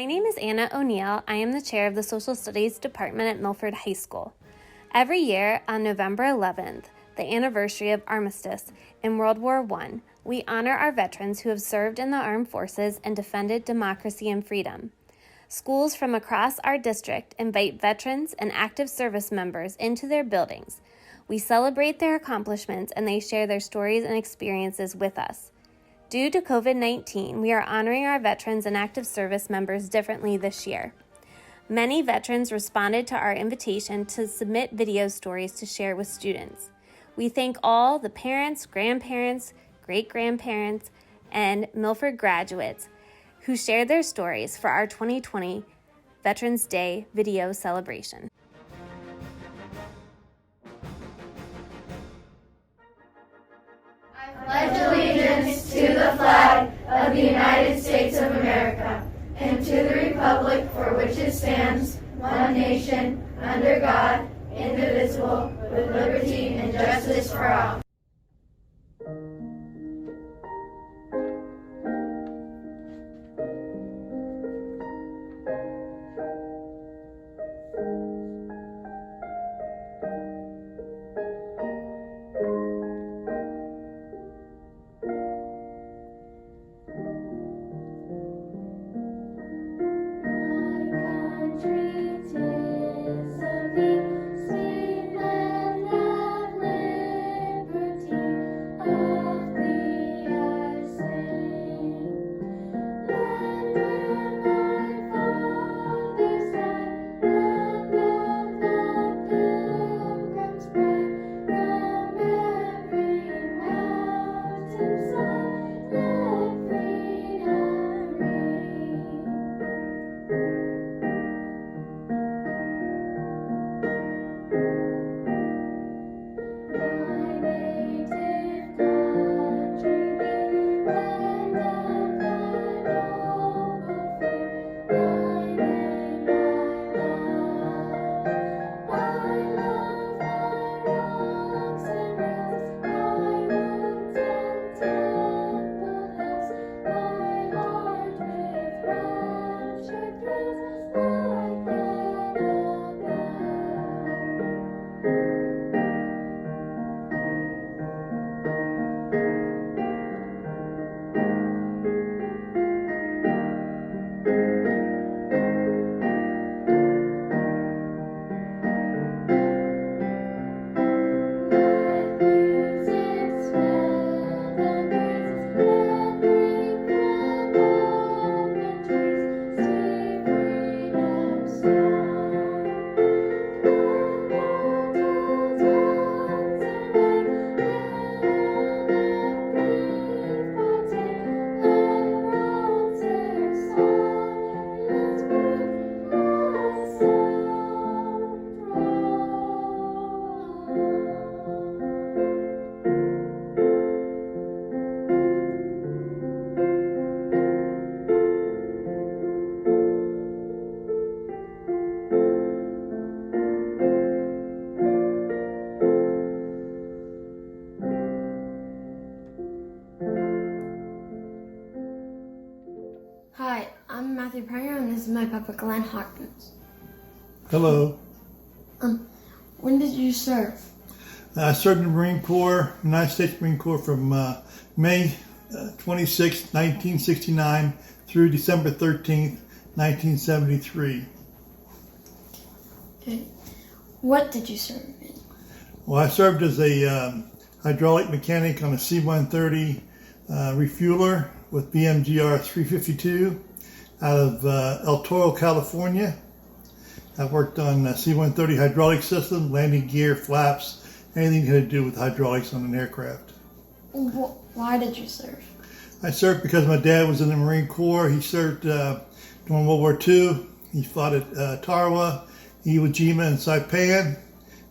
My name is Anna O'Neill. I am the chair of the Social Studies Department at Milford High School. Every year on November 11th, the anniversary of Armistice in World War I, we honor our veterans who have served in the armed forces and defended democracy and freedom. Schools from across our district invite veterans and active service members into their buildings. We celebrate their accomplishments and they share their stories and experiences with us. Due to COVID-19, we are honoring our veterans and active service members differently this year. Many veterans responded to our invitation to submit video stories to share with students. We thank all the parents, grandparents, great-grandparents, and Milford graduates who shared their stories for our 2020 Veterans Day video celebration. I pledge allegiance to the flag of the United States of America and to the republic for which it stands, one nation, under God, indivisible, with liberty and justice for all. Hi, I'm Matthew Pranger, and this is my papa, Glenn Hawkins. Hello. When did you serve? I served in the Marine Corps, United States Marine Corps from May 26, 1969 through December 13th, 1973. Okay. What did you serve in? Well, I served as a hydraulic mechanic on a C-130 refueler with BMGR 352 out of El Toro, California. I've worked on C-130 hydraulic systems, landing gear, flaps, anything to do with hydraulics on an aircraft. Why did you serve? I served because my dad was in the Marine Corps. He served during World War II. He fought at Tarawa, Iwo Jima, and Saipan.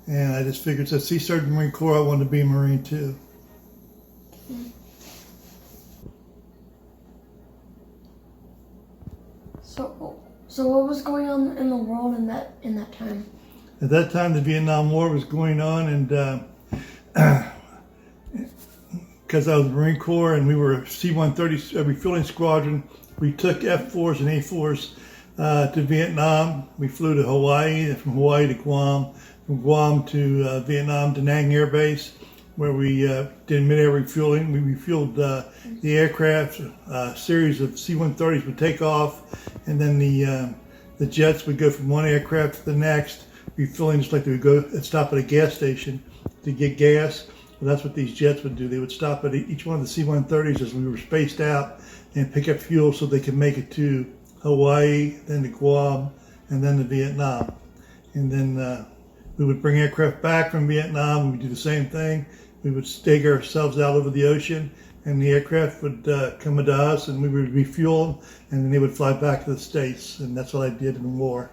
And I just figured since he served in the Marine Corps, I wanted to be a Marine too. So what was going on in the world in that time? At that time, the Vietnam War was going on, and because I was in the Marine Corps and we were a C-130 refueling squadron, we took F-4s and A-4s to Vietnam. We flew to Hawaii, and from Hawaii to Guam, from Guam to Vietnam, Da Nang Air Base, where we did mid-air refueling. We refueled the aircraft. A series of C-130s would take off, and then the jets would go from one aircraft to the next, refueling just like they would go and stop at a gas station to get gas. Well, that's what these jets would do. They would stop at each one of the C-130s as we were spaced out and pick up fuel so they could make it to Hawaii, then to Guam, and then to Vietnam. And then we would bring aircraft back from Vietnam, and we'd do the same thing. We would stake ourselves out over the ocean, and the aircraft would come to us, and we would refuel them, and then they would fly back to the States. And that's what I did in the war.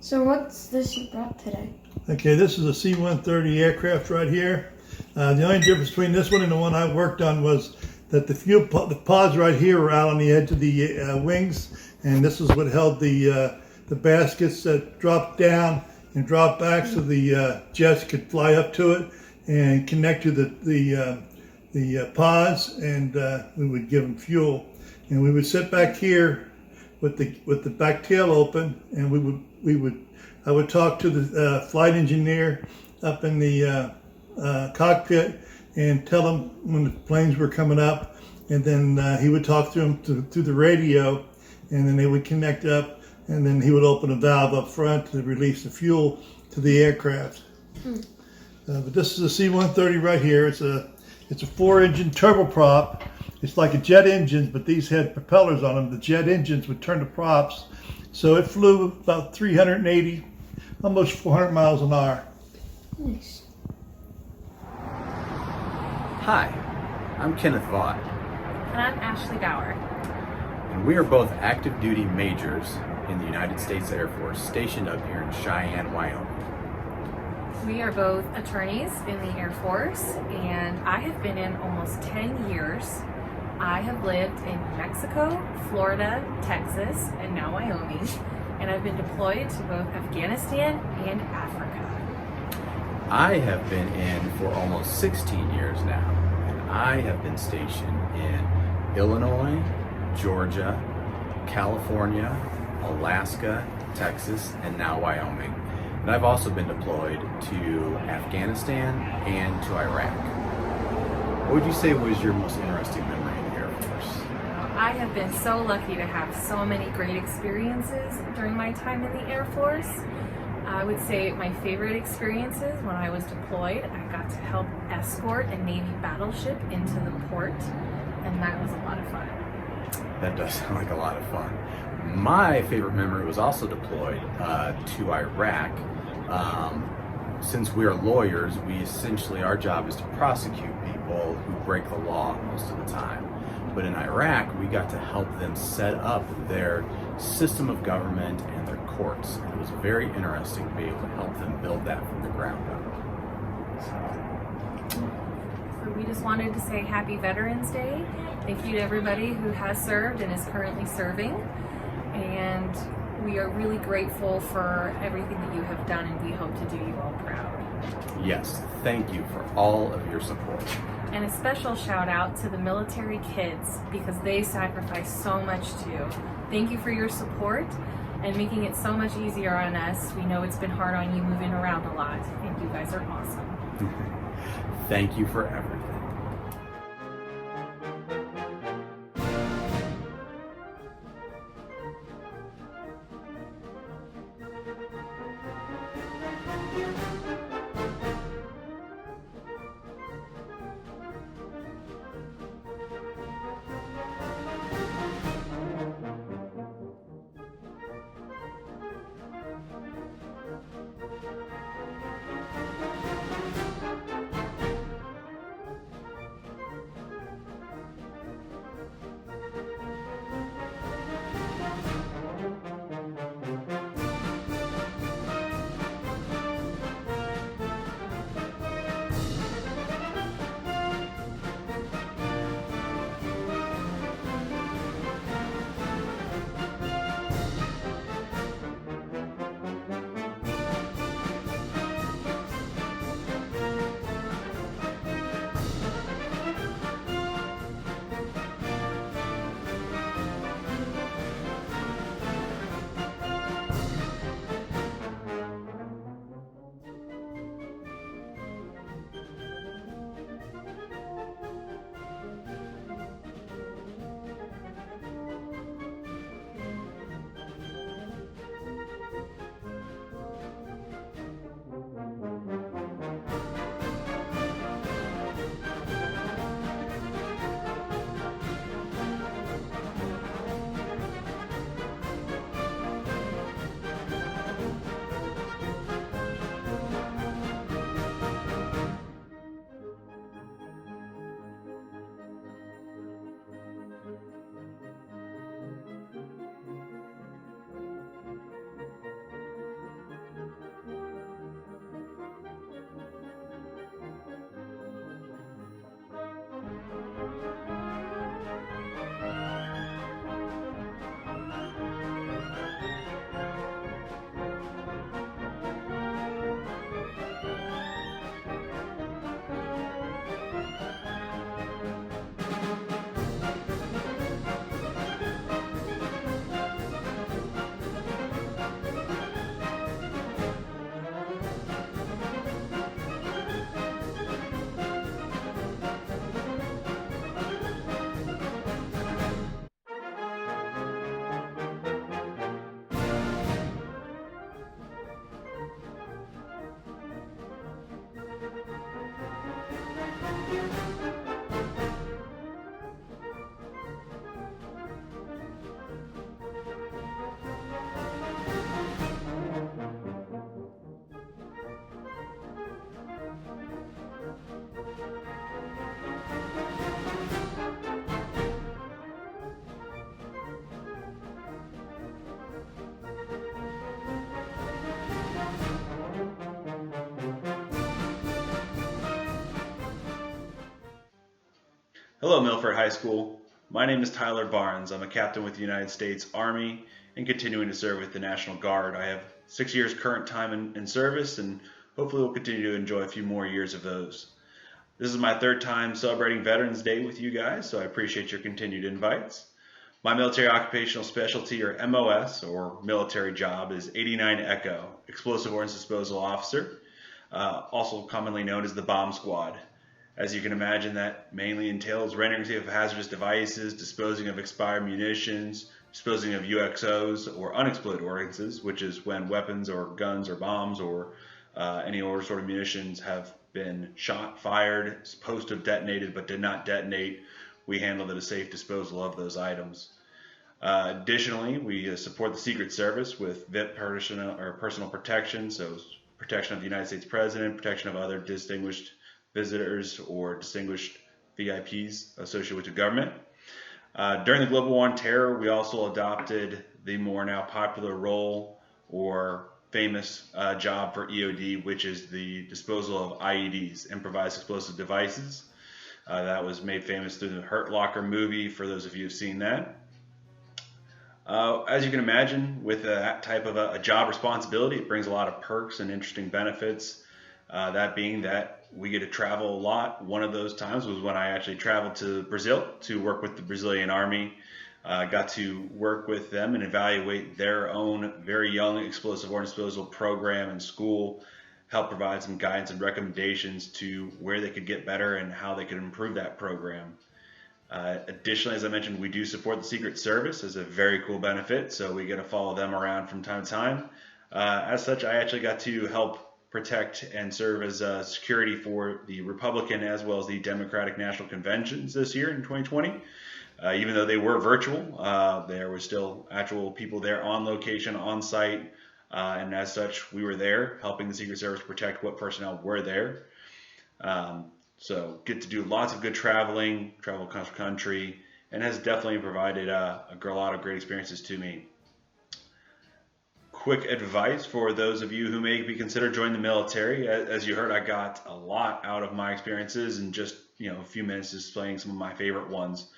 So what's this you brought today? Okay, this is a C-130 aircraft right here. The only difference between this one and the one I worked on was that the pods right here were out on the edge of the wings, and this is what held the baskets that dropped down and dropped back, so the jets could fly up to it and connect to the pods, and we would give them fuel. And we would sit back here with the back tail open, and I would talk to the flight engineer up in the cockpit and tell them when the planes were coming up, and then he would talk to them through the radio, and then they would connect up, and then he would open a valve up front to release the fuel to the aircraft. But this is a C-130 right here. It's a 4-engine turboprop. It's like a jet engine, but these had propellers on them. The jet engines would turn the props, so it flew about 380, almost 400 miles an hour. Nice. Hi, I'm Kenneth Vaught, And I'm Ashley Bauer. and we are both active duty majors in the United States Air Force stationed up here in Cheyenne, Wyoming. We are both attorneys in the Air Force, and I have been in almost 10 years. I have lived in Mexico, Florida, Texas, and now Wyoming, and I've been deployed to both Afghanistan and Africa. I have been in for almost 16 years now, and I have been stationed in Illinois, Georgia, California, Alaska, Texas, and now Wyoming. And I've also been deployed to Afghanistan and to Iraq. What would you say was your most interesting memory in the Air Force? I have been so lucky to have so many great experiences during my time in the Air Force. I would say my favorite experiences when I was deployed, I got to help escort a Navy battleship into the port, and that was a lot of fun. That does sound like a lot of fun. My favorite memory was also deployed to Iraq. Since we are lawyers, our job is to prosecute people who break the law most of the time. But in Iraq, we got to help them set up their system of government and their courts. And it was very interesting to be able to help them build that from the ground up. So we just wanted to say Happy Veterans Day. Thank you to everybody who has served and is currently serving. And we are really grateful for everything that you have done, and we hope to do you all proud. Yes, thank you for all of your support. And a special shout out to the military kids, because they sacrifice so much too. Thank you for your support and making it so much easier on us. We know it's been hard on you moving around a lot, and you guys are awesome. Thank you for everything. Hello, Milford High School. My name is Tyler Barnes. I'm a captain with the United States Army and continuing to serve with the National Guard. I have 6 years current time in service, and hopefully will continue to enjoy a few more years of those. This is my third time celebrating Veterans Day with you guys, so I appreciate your continued invites. My military occupational specialty, or MOS, or military job, is 89 Echo, Explosive Ordnance Disposal Officer, also commonly known as the Bomb Squad. As you can imagine, that mainly entails rendering safe of hazardous devices, disposing of expired munitions, disposing of UXOs, or unexploded ordnances, which is when weapons or guns or bombs or any other sort of munitions have been shot, fired, supposed to have detonated but did not detonate. We handle the safe disposal of those items. Additionally, we support the Secret Service with VIP personal protection, so protection of the United States President, protection of other distinguished visitors or distinguished VIPs associated with the government. During the Global War on Terror, we also adopted the more now popular role or famous job for EOD, which is the disposal of IEDs, improvised explosive devices. That was made famous through the Hurt Locker movie, for those of you who've seen that. As you can imagine, with that type of a job responsibility, it brings a lot of perks and interesting benefits. That being that we get to travel a lot. One of those times was when I actually traveled to Brazil to work with the Brazilian Army. Got to work with them and evaluate their own very young explosive ordnance disposal program in school, help provide some guidance and recommendations to where they could get better and how they could improve that program. Additionally, as I mentioned, we do support the Secret Service as a very cool benefit, so we get to follow them around from time to time. As such, I actually got to help protect and serve as security for the Republican as well as the Democratic National Conventions this year in 2020. Even though they were virtual, there were still actual people there on location, on site, and as such, we were there helping the Secret Service protect what personnel were there. So get to do lots of good traveling, travel across the country, and has definitely provided a lot of great experiences to me. Quick advice for those of you who may be considered joining the military. As you heard, I got a lot out of my experiences in just a few minutes displaying some of my favorite ones.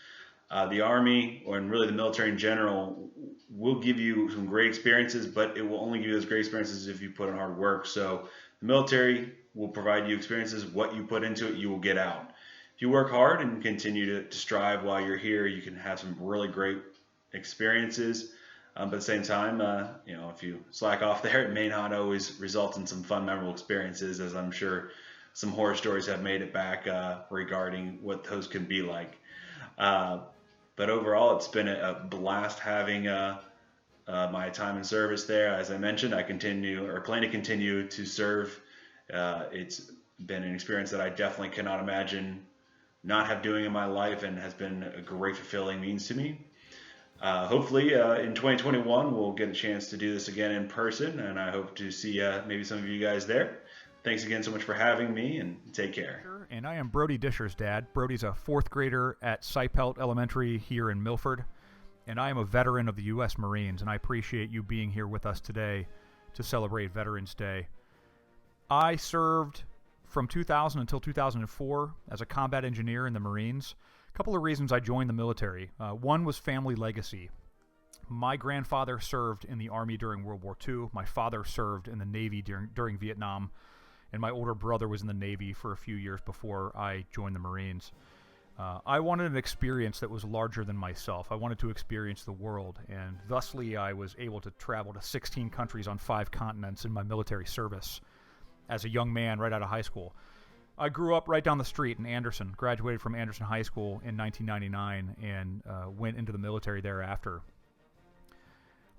The Army, and really the military in general, will give you some great experiences, but it will only give you those great experiences if you put in hard work. So the military will provide you experiences. What you put into it, you will get out. If you work hard and continue to strive while you're here, you can have some really great experiences. But at the same time, if you slack off there, it may not always result in some fun, memorable experiences, as I'm sure some horror stories have made it back regarding what those can be like. But overall, it's been a blast having my time in service there. As I mentioned, I plan to continue to serve. It's been an experience that I definitely cannot imagine not have doing in my life, and has been a great fulfilling means to me. Hopefully in 2021 we'll get a chance to do this again in person, and I hope to see maybe some of you guys there. Thanks again so much for having me, and take care. And I am Brody Disher's dad. Brody's a 4th grader at Seipelt Elementary here in Milford, and I am a veteran of the U.S. Marines, and I appreciate you being here with us today to celebrate Veterans Day. I served from 2000 until 2004 as a combat engineer in the Marines. A couple of reasons I joined the military. One was family legacy. My grandfather served in the Army during World War II. My father served in the Navy during Vietnam. And my older brother was in the Navy for a few years before I joined the Marines. I wanted an experience that was larger than myself. I wanted to experience the world, and thusly I was able to travel to 16 countries on 5 continents in my military service as a young man right out of high school. I grew up right down the street in Anderson, graduated from Anderson High School in 1999, and went into the military thereafter.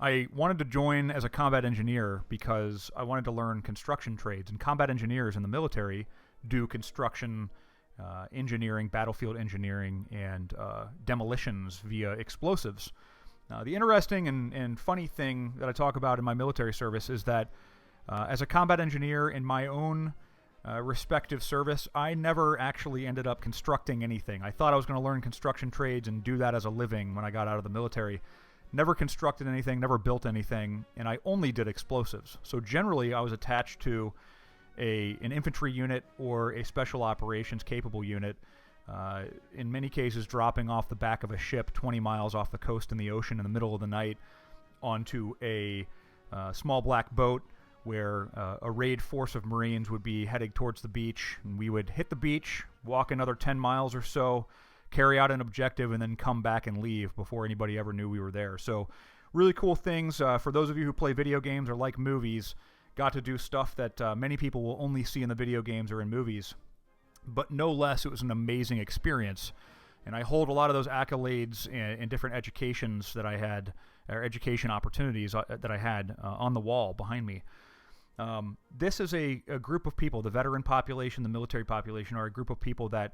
I wanted to join as a combat engineer because I wanted to learn construction trades, and combat engineers in the military do construction, engineering, battlefield engineering, and demolitions via explosives. The interesting and funny thing that I talk about in my military service is that as a combat engineer in my own respective service, I never actually ended up constructing anything. I thought I was going to learn construction trades and do that as a living when I got out of the military. Never constructed anything, never built anything, and I only did explosives. So generally, I was attached to an infantry unit or a special operations capable unit in many cases dropping off the back of a ship 20 miles off the coast in the ocean in the middle of the night onto a small black boat where a raid force of Marines would be heading towards the beach, and we would hit the beach, walk another 10 miles or so, carry out an objective, and then come back and leave before anybody ever knew we were there. So really cool things. For those of you who play video games or like movies, got to do stuff that many people will only see in the video games or in movies. But no less, it was an amazing experience. And I hold a lot of those accolades in different educations that I had, or education opportunities that I had on the wall behind me. This is a group of people, the veteran population, the military population, are a group of people that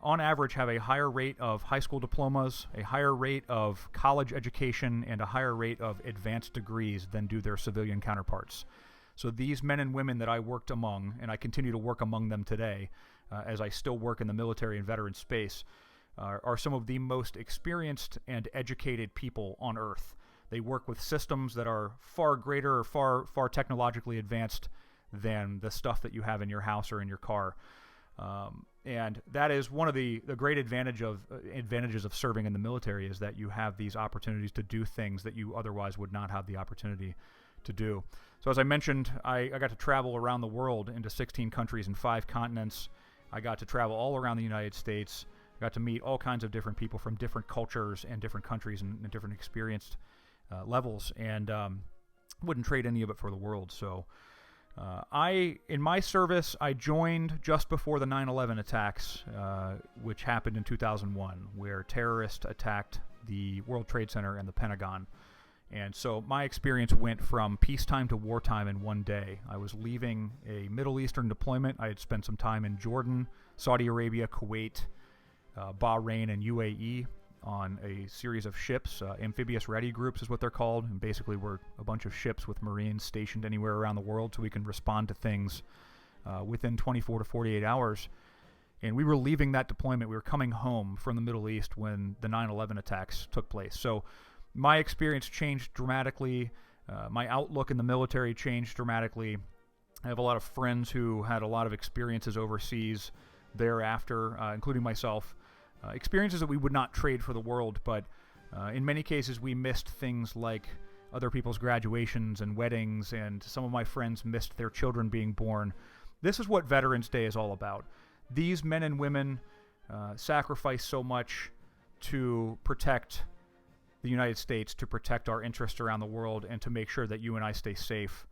on average have a higher rate of high school diplomas, a higher rate of college education, and a higher rate of advanced degrees than do their civilian counterparts. So these men and women that I worked among, and I continue to work among them today, as I still work in the military and veteran space, are some of the most experienced and educated people on Earth. They work with systems that are far greater or far technologically advanced than the stuff that you have in your house or in your car. And that is one of the great advantages of serving in the military, is that you have these opportunities to do things that you otherwise would not have the opportunity to do. So as I mentioned, I got to travel around the world into 16 countries and 5 continents. I got to travel all around the United States. I got to meet all kinds of different people from different cultures and different countries and different experienced levels, and wouldn't trade any of it for the world. So in my service, I joined just before the 9/11 attacks, which happened in 2001, where terrorists attacked the World Trade Center and the Pentagon. And so my experience went from peacetime to wartime in one day. I was leaving a Middle Eastern deployment. I had spent some time in Jordan, Saudi Arabia, Kuwait, Bahrain, and UAE on a series of ships. Amphibious ready groups is what they're called. And basically we're a bunch of ships with Marines stationed anywhere around the world so we can respond to things within 24 to 48 hours. And we were leaving that deployment. We were coming home from the Middle East when the 9/11 attacks took place. So my experience changed dramatically. My outlook in the military changed dramatically. I have a lot of friends who had a lot of experiences overseas thereafter, including myself. Experiences that we would not trade for the world, but in many cases we missed things like other people's graduations and weddings, and some of my friends missed their children being born. This is what Veterans Day is all about. These men and women sacrifice so much to protect the United States, to protect our interests around the world, and to make sure that you and I stay safe.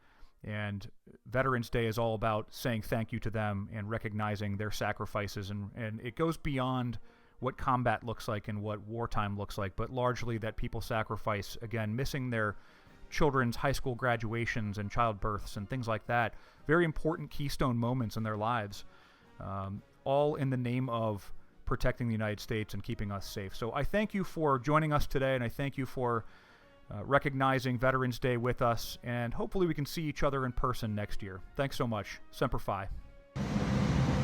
And Veterans Day is all about saying thank you to them and recognizing their sacrifices, and it goes beyond what combat looks like and what wartime looks like, but largely that people sacrifice, again, missing their children's high school graduations and childbirths and things like that. Very important keystone moments in their lives, all in the name of protecting the United States and keeping us safe. So I thank you for joining us today, and I thank you for recognizing Veterans Day with us, and hopefully we can see each other in person next year. Thanks so much. Semper Fi.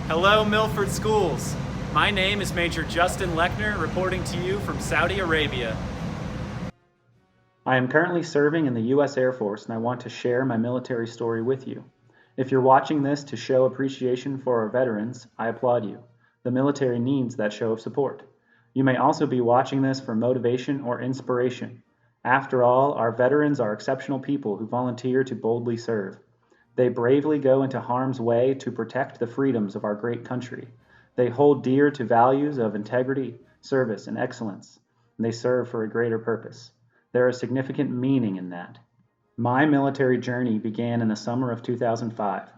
Hello, Milford Schools. My name is Major Justin Lechner, reporting to you from Saudi Arabia. I am currently serving in the U.S. Air Force, and I want to share my military story with you. If you're watching this to show appreciation for our veterans, I applaud you. The military needs that show of support. You may also be watching this for motivation or inspiration. After all, our veterans are exceptional people who volunteer to boldly serve. They bravely go into harm's way to protect the freedoms of our great country. They hold dear to values of integrity, service, and excellence, and they serve for a greater purpose. There is significant meaning in that. My military journey began in the summer of 2005.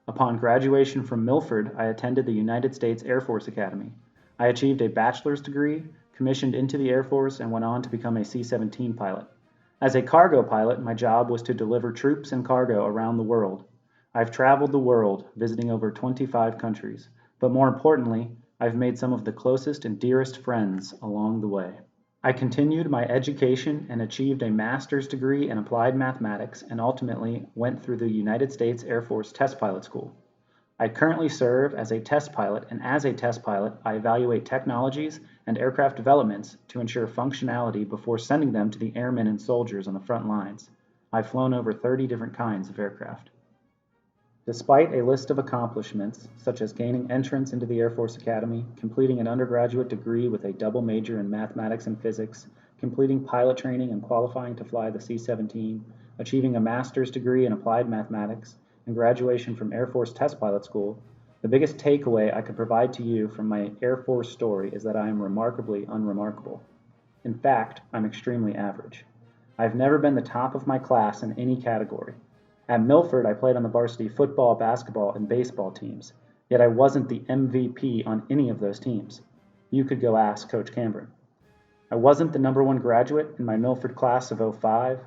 Upon graduation from Milford, I attended the United States Air Force Academy. I achieved a bachelor's degree, commissioned into the Air Force, and went on to become a C-17 pilot. As a cargo pilot, my job was to deliver troops and cargo around the world. I've traveled the world, visiting over 25 countries, but more importantly, I've made some of the closest and dearest friends along the way. I continued my education and achieved a master's degree in applied mathematics, and ultimately went through the United States Air Force Test Pilot School. I currently serve as a test pilot, and as a test pilot, I evaluate technologies and aircraft developments to ensure functionality before sending them to the airmen and soldiers on the front lines. I've flown over 30 different kinds of aircraft. Despite a list of accomplishments, such as gaining entrance into the Air Force Academy, completing an undergraduate degree with a double major in mathematics and physics, completing pilot training and qualifying to fly the C-17, achieving a master's degree in applied mathematics, and graduation from Air Force Test Pilot School, the biggest takeaway I could provide to you from my Air Force story is that I am remarkably unremarkable. In fact, I'm extremely average. I've never been the top of my class in any category. At Milford, I played on the varsity football, basketball, and baseball teams, yet I wasn't the MVP on any of those teams. You could go ask Coach Cameron. I wasn't the number one graduate in my Milford class of '05.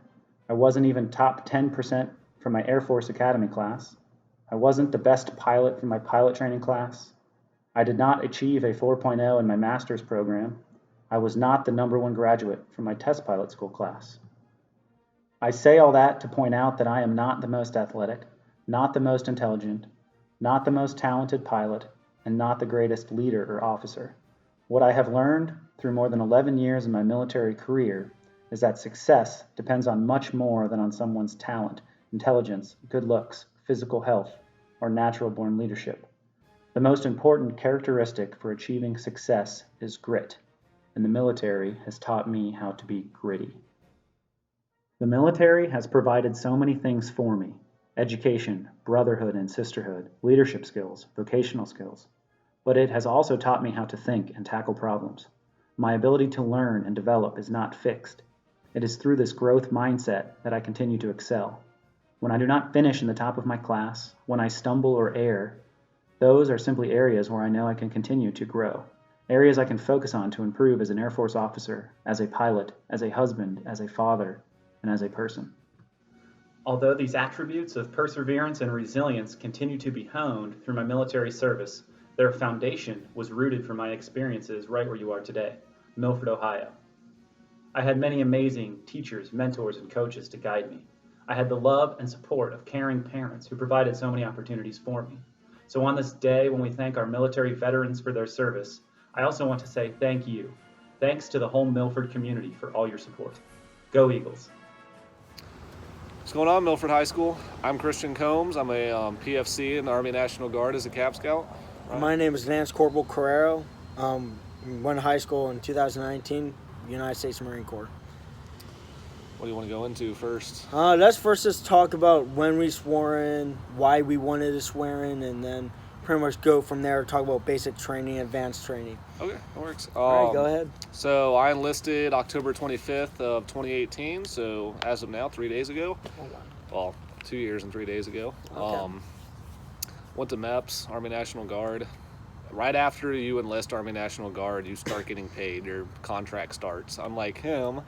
I wasn't even top 10% from my Air Force Academy class. I wasn't the best pilot from my pilot training class. I did not achieve a 4.0 in my master's program. I was not the number one graduate from my test pilot school class. I say all that to point out that I am not the most athletic, not the most intelligent, not the most talented pilot, and not the greatest leader or officer. What I have learned through more than 11 years in my military career is that success depends on much more than on someone's talent, intelligence, good looks, physical health, or natural-born leadership. The most important characteristic for achieving success is grit, and the military has taught me how to be gritty. The military has provided so many things for me: education, brotherhood and sisterhood, leadership skills, vocational skills. But it has also taught me how to think and tackle problems. My ability to learn and develop is not fixed. It is through this growth mindset that I continue to excel. When I do not finish in the top of my class, when I stumble or err, those are simply areas where I know I can continue to grow. Areas I can focus on to improve as an Air Force officer, as a pilot, as a husband, as a father, and as a person. Although these attributes of perseverance and resilience continue to be honed through my military service, their foundation was rooted from my experiences right where you are today, Milford, Ohio. I had many amazing teachers, mentors, and coaches to guide me. I had the love and support of caring parents who provided so many opportunities for me. So on this day when we thank our military veterans for their service, I also want to say thank you. Thanks to the whole Milford community for all your support. Go Eagles. What's going on, Milford High School? I'm Christian Combs. I'm a PFC in the Army National Guard as a Cap Scout. Right. My name is Lance Corporal Carrero. Went to high school in 2019, United States Marine Corps. What do you want to go into first? Let's first just talk about when we swore in, why we wanted to swear in, and then pretty much go from there, talk about basic training, advanced training. Okay, that works. All right, go ahead. So I enlisted October 25th of 2018, so as of now, 3 days ago. Oh, wow. Well, 2 years and 3 days ago. Okay. Went to MEPS, Army National Guard. Right after you enlist Army National Guard, you start getting paid. Your contract starts. Unlike him,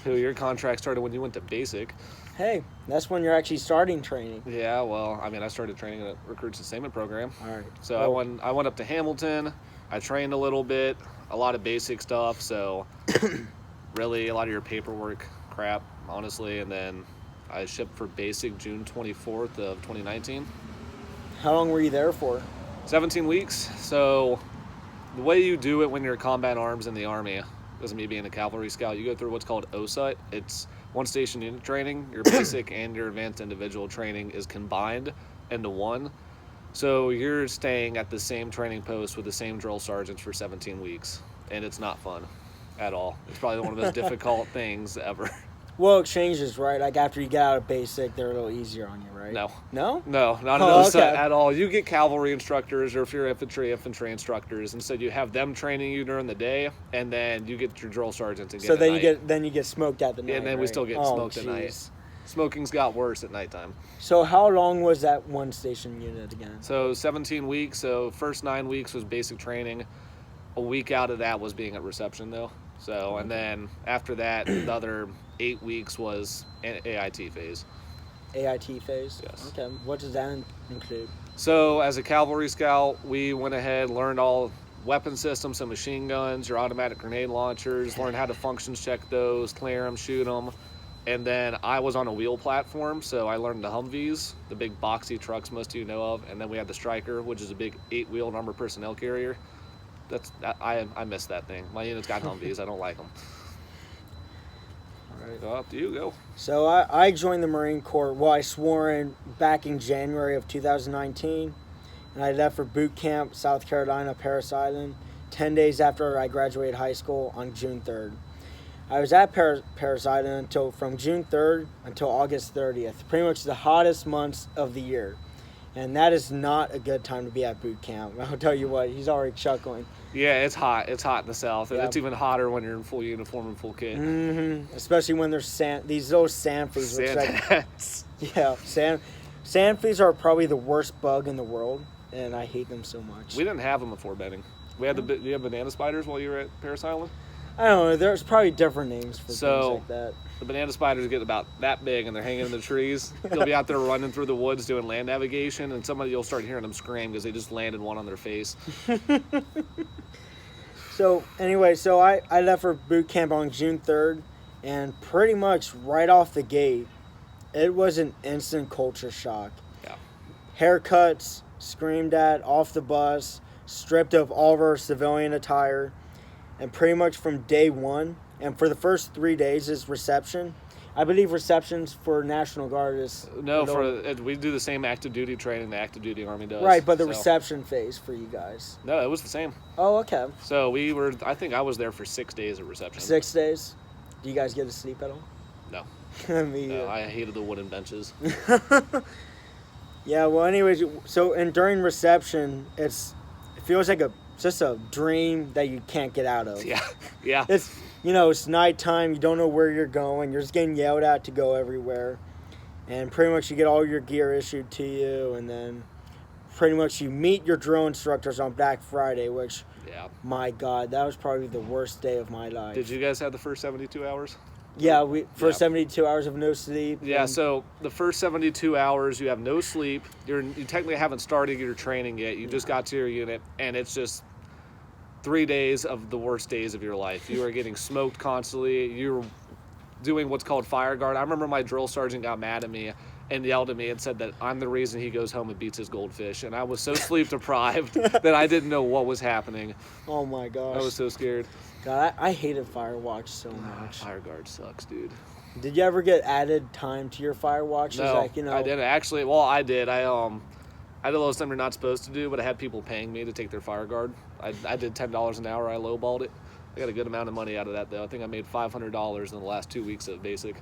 who your contract started when you went to basic. Hey, that's when you're actually starting training. Yeah, well, I mean, I started training at Recruit Sustainment Program. All right. So I went up to Hamilton. I trained a little bit, a lot of basic stuff. So really a lot of your paperwork crap, honestly. And then I shipped for basic June 24th of 2019. How long were you there for? 17 weeks. So the way you do it when you're combat arms in the Army, as me being a cavalry scout, you go through what's called OSUT. It's one station unit training. Your basic and your advanced individual training is combined into one. So you're staying at the same training post with the same drill sergeants for 17 weeks. And it's not fun at all. It's probably one of the most difficult things ever. Well, exchanges, right? Like after you get out of basic, they're a little easier on you, right? No. No? No, not at all. You get cavalry instructors, or if you're infantry instructors. Instead, you have them training you during the day, and then you get your drill sergeants again. So then you get smoked at the night. And then right? we still get smoked at night. Smoking's got worse at nighttime. So how long was that one station unit again? So 17 weeks. So first 9 weeks was basic training. A week out of that was being at reception, though. So, and then after that, the other 8 weeks was an AIT phase. AIT phase? Yes. Okay. What does that include? So, as a cavalry scout, we went ahead, learned all weapon systems, so machine guns, your automatic grenade launchers, learned how to functions check those, clear them, shoot them. And then I was on a wheel platform, so I learned the Humvees, the big boxy trucks most of you know of. And then we had the Stryker, which is a big 8-wheel armored personnel carrier. I miss that thing. My unit's got Humvees. I don't like them. right? Up to you, go. So I joined the Marine Corps. Well, I swore in back in January of 2019, and I left for boot camp, South Carolina, Parris Island, 10 days after I graduated high school on June 3rd. I was at Parris Island from June 3rd until August 30th, pretty much the hottest months of the year. And that is not a good time to be at boot camp. I'll tell you what, he's already chuckling. Yeah, it's hot. It's hot in the South. And Yeah. it's even hotter when you're in full uniform and full kit. Mm-hmm. Especially when there's these little sand fleas. Sand hats. Yeah, sand fleas are probably the worst bug in the world, and I hate them so much. We didn't have them before bedding. We had do you have banana spiders while you were at Parris Island? I don't know. There's probably different names for things like that. The banana spiders get about that big and they're hanging in the trees. They'll be out there running through the woods doing land navigation, and you'll start hearing them scream because they just landed one on their face. So anyway, I left for boot camp on June 3rd, and pretty much right off the gate, it was an instant culture shock. Yeah. Haircuts, screamed at, off the bus, stripped of all of our civilian attire, and pretty much from day one, and for the first 3 days is reception. I believe receptions for National Guard is... No, we do the same active duty training the active duty Army does. Right, but the reception phase for you guys. No, it was the same. Oh, okay. So I think I was there for 6 days of reception. 6 days? Do you guys get to sleep at all? No. No, I hated the wooden benches. Yeah, well, anyways, during reception, it feels like just a dream that you can't get out of. Yeah. It's nighttime, you don't know where you're going, you're just getting yelled at to go everywhere, and pretty much you get all your gear issued to you, and then pretty much you meet your drill instructors on Black Friday, which, my God, that was probably the worst day of my life. Did you guys have the first 72 hours? Yeah, first 72 hours of no sleep. Yeah, so the first 72 hours, you have no sleep. You technically haven't started your training yet. You just got to your unit, and it's just 3 days of the worst days of your life. You are getting smoked constantly. You're doing what's called fire guard. I remember my drill sergeant got mad at me and yelled at me and said that I'm the reason he goes home and beats his goldfish. And I was so sleep deprived that I didn't know what was happening. Oh my gosh. I was so scared. God, I hated fire watch so much. Fire guard sucks, dude. Did you ever get added time to your fire watch? No, I didn't. Actually, well, I did. I did a little something you're not supposed to do, but I had people paying me to take their fire guard. I did $10 an hour. I lowballed it. I got a good amount of money out of that, though. I think I made $500 in the last 2 weeks of basic.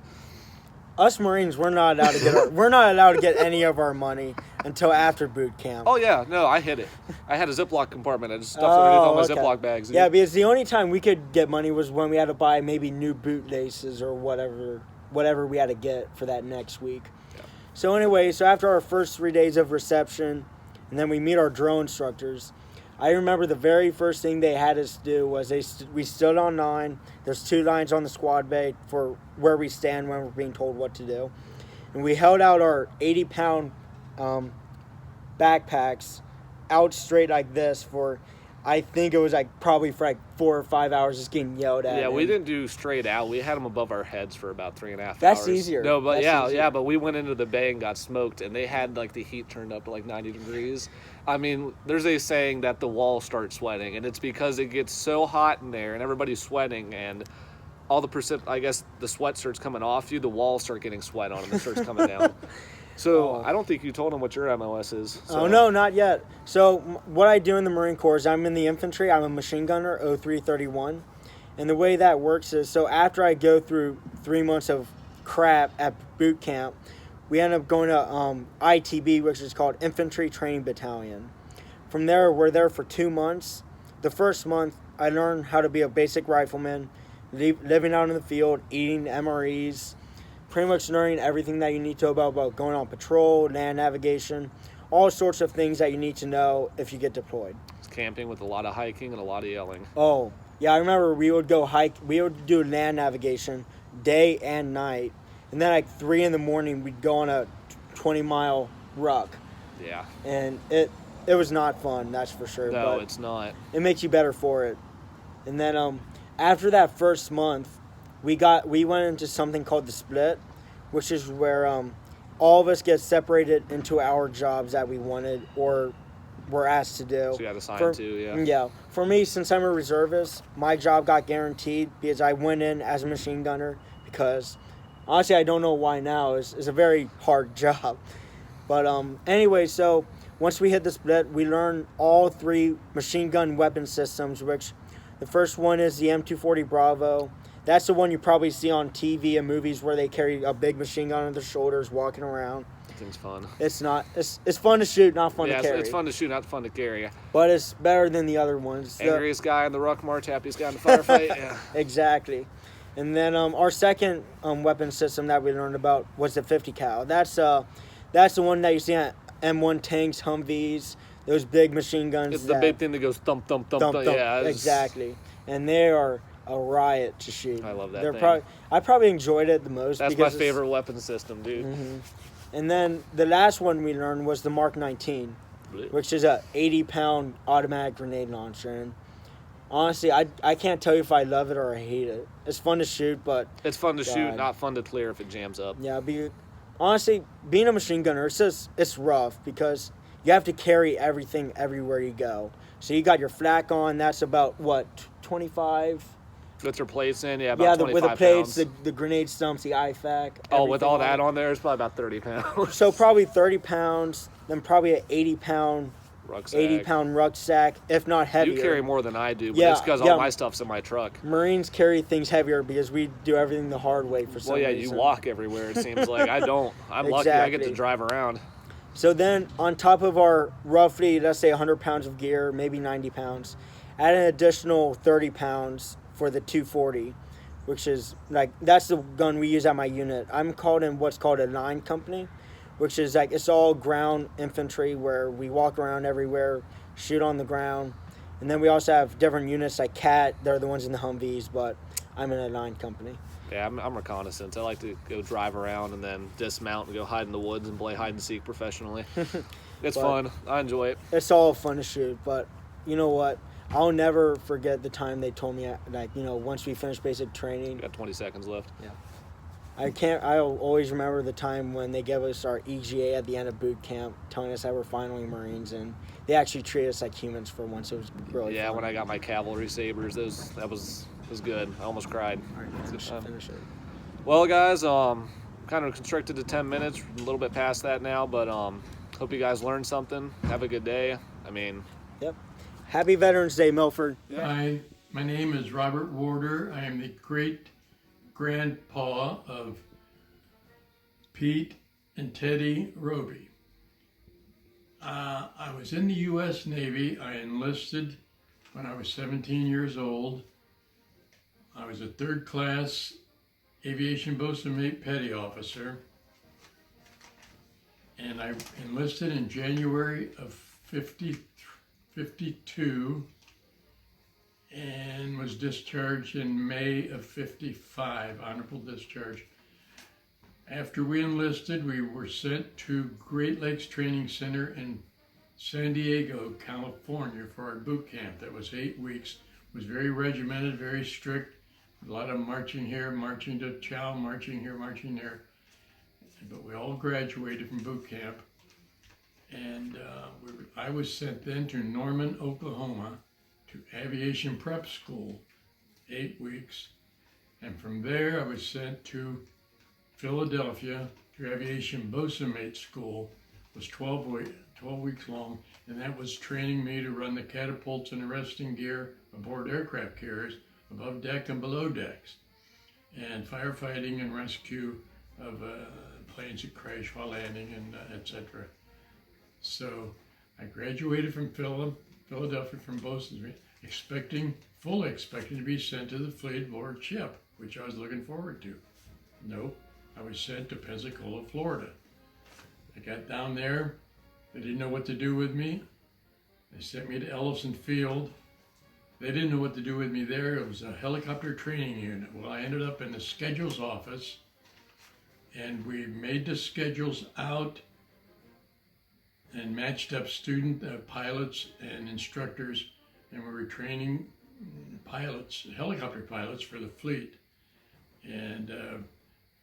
Us Marines, we're not allowed to get any of our money until after boot camp. Oh yeah, no, I hid it. I had a Ziploc compartment. I just stuffed it underneath all my Ziploc bags. Dude. Yeah, because the only time we could get money was when we had to buy maybe new boot laces or whatever we had to get for that next week. Yeah. So anyway, after our first 3 days of reception, and then we meet our drill instructors. I remember the very first thing they had us do was we stood on line. There's 2 lines on the squad bay for where we stand when we're being told what to do. And we held out our 80-pound backpacks out straight like this for, I think it was probably for 4 or 5 hours just getting yelled at. Yeah, we didn't do straight out. We had them above our heads for about 3.5 hours. That's easier. No, but but we went into the bay and got smoked, and they had the heat turned up to 90 degrees. I mean, there's a saying that the walls start sweating, and it's because it gets so hot in there and everybody's sweating, and all the sweat starts coming off you, the walls start getting sweat on them, it starts coming down. So I don't think you told them what your MOS is. So. Oh, no, not yet. So what I do in the Marine Corps is I'm in the infantry. I'm a machine gunner, 0331. And the way that works is, after I go through 3 months of crap at boot camp, we end up going to ITB, which is called Infantry Training Battalion. From there, we're there for 2 months. The first month, I learned how to be a basic rifleman, living out in the field, eating MREs, pretty much learning everything that you need to know about going on patrol, land navigation, all sorts of things that you need to know if you get deployed. It's camping with a lot of hiking and a lot of yelling. Oh, yeah, I remember we would go hike. We would do land navigation day and night. And then 3 in the morning, we'd go on a 20-mile ruck. Yeah. And it was not fun, that's for sure. No, but it's not. It makes you better for it. And then after that first month, we went into something called the split, which is where all of us get separated into our jobs that we wanted or were asked to do. So you got assigned to, yeah. Yeah. For me, since I'm a reservist, my job got guaranteed because I went in as a machine gunner because honestly, I don't know why now. It's a very hard job. But anyway, so once we hit the split, we learned all 3 machine gun weapon systems, which the first one is the M240 Bravo. That's the one you probably see on TV and movies where they carry a big machine gun on their shoulders walking around. That thing's fun. It's not. It's fun to shoot, not fun to carry. It's fun to shoot, not fun to carry. But it's better than the other ones. Angriest guy in the ruck march, happiest guy in the firefight. Yeah. Exactly. And then our second weapon system that we learned about was the 50 cal. That's the one that you see on M1 tanks, Humvees, those big machine guns. It's the big thing that goes thump, thump, thump, thump. Yeah, exactly. And they are a riot to shoot. I love that thing. I probably enjoyed it the most. That's my favorite weapon system, dude. Mm-hmm. And then the last one we learned was the Mark 19, which is a 80-pound automatic grenade launcher. And honestly, I can't tell you if I love it or I hate it. It's fun to shoot, but it's fun to shoot, not fun to clear if it jams up. Yeah, honestly, being a machine gunner, it's rough because you have to carry everything everywhere you go. So you got your flak on. That's about what, 25. With your plates in, about 25 with the plates, the grenade stumps, the IFAK. Oh, with all that on there, it's probably about 30 pounds. So probably 30 pounds, then probably an 80-pound rucksack. 80-pound rucksack, if not heavier. You carry more than I do, but it's because all my stuff's in my truck. Marines carry things heavier because we do everything the hard way for some reason. You walk everywhere, it seems like. I don't. I'm lucky I get to drive around. So then, on top of our roughly, let's say 100 pounds of gear, maybe 90 pounds, add an additional 30 pounds for the 240, which is that's the gun we use at my unit. I'm called in what's called a 9 company, which is it's all ground infantry where we walk around everywhere, shoot on the ground. And then we also have different units like CAT, they're the ones in the Humvees, but I'm in a 9 company. Yeah, I'm reconnaissance. I like to go drive around and then dismount and go hide in the woods and play hide and seek professionally. It's fun. I enjoy it. It's all fun to shoot, but you know what? I'll never forget the time they told me, once we finished basic training. You got 20 seconds left. Yeah. I'll always remember the time when they gave us our EGA at the end of boot camp, telling us that we're finally Marines, and they actually treated us like humans for once. It was really fun. When I got my cavalry sabers, that was good. I almost cried. All right, finish it. Well, guys, kind of constricted to 10 minutes, a little bit past that now, but hope you guys learned something. Have a good day. Yep. Happy Veterans Day, Milford. Hi, my name is Robert Warder. I am the great-grandpa of Pete and Teddy Roby. I was in the U.S. Navy. I enlisted when I was 17 years old. I was a third-class aviation bosun mate petty officer. And I enlisted in January of 52 and was discharged in May of 55, honorable discharge. After we enlisted, we were sent to Great Lakes Training Center in San Diego, California for our boot camp. That was 8 weeks. It was very regimented, very strict. A lot of marching here, marching to chow, marching here, marching there. But we all graduated from boot camp. And I was sent then to Norman, Oklahoma, to aviation prep school, 8 weeks. And from there I was sent to Philadelphia to aviation bosun mate school. It was 12 weeks long, and that was training me to run the catapults and arresting gear aboard aircraft carriers, above deck and below decks, and firefighting and rescue of planes that crash while landing, and etc. So I graduated from Philadelphia from bosun, fully expecting to be sent to the fleet aboard ship, which I was looking forward to. Nope, I was sent to Pensacola, Florida. I got down there, they didn't know what to do with me. They sent me to Ellison Field. They didn't know what to do with me there. It was a helicopter training unit. Well, I ended up in the schedules office, and we made the schedules out and matched up student pilots and instructors, and we were training pilots, helicopter pilots for the fleet. And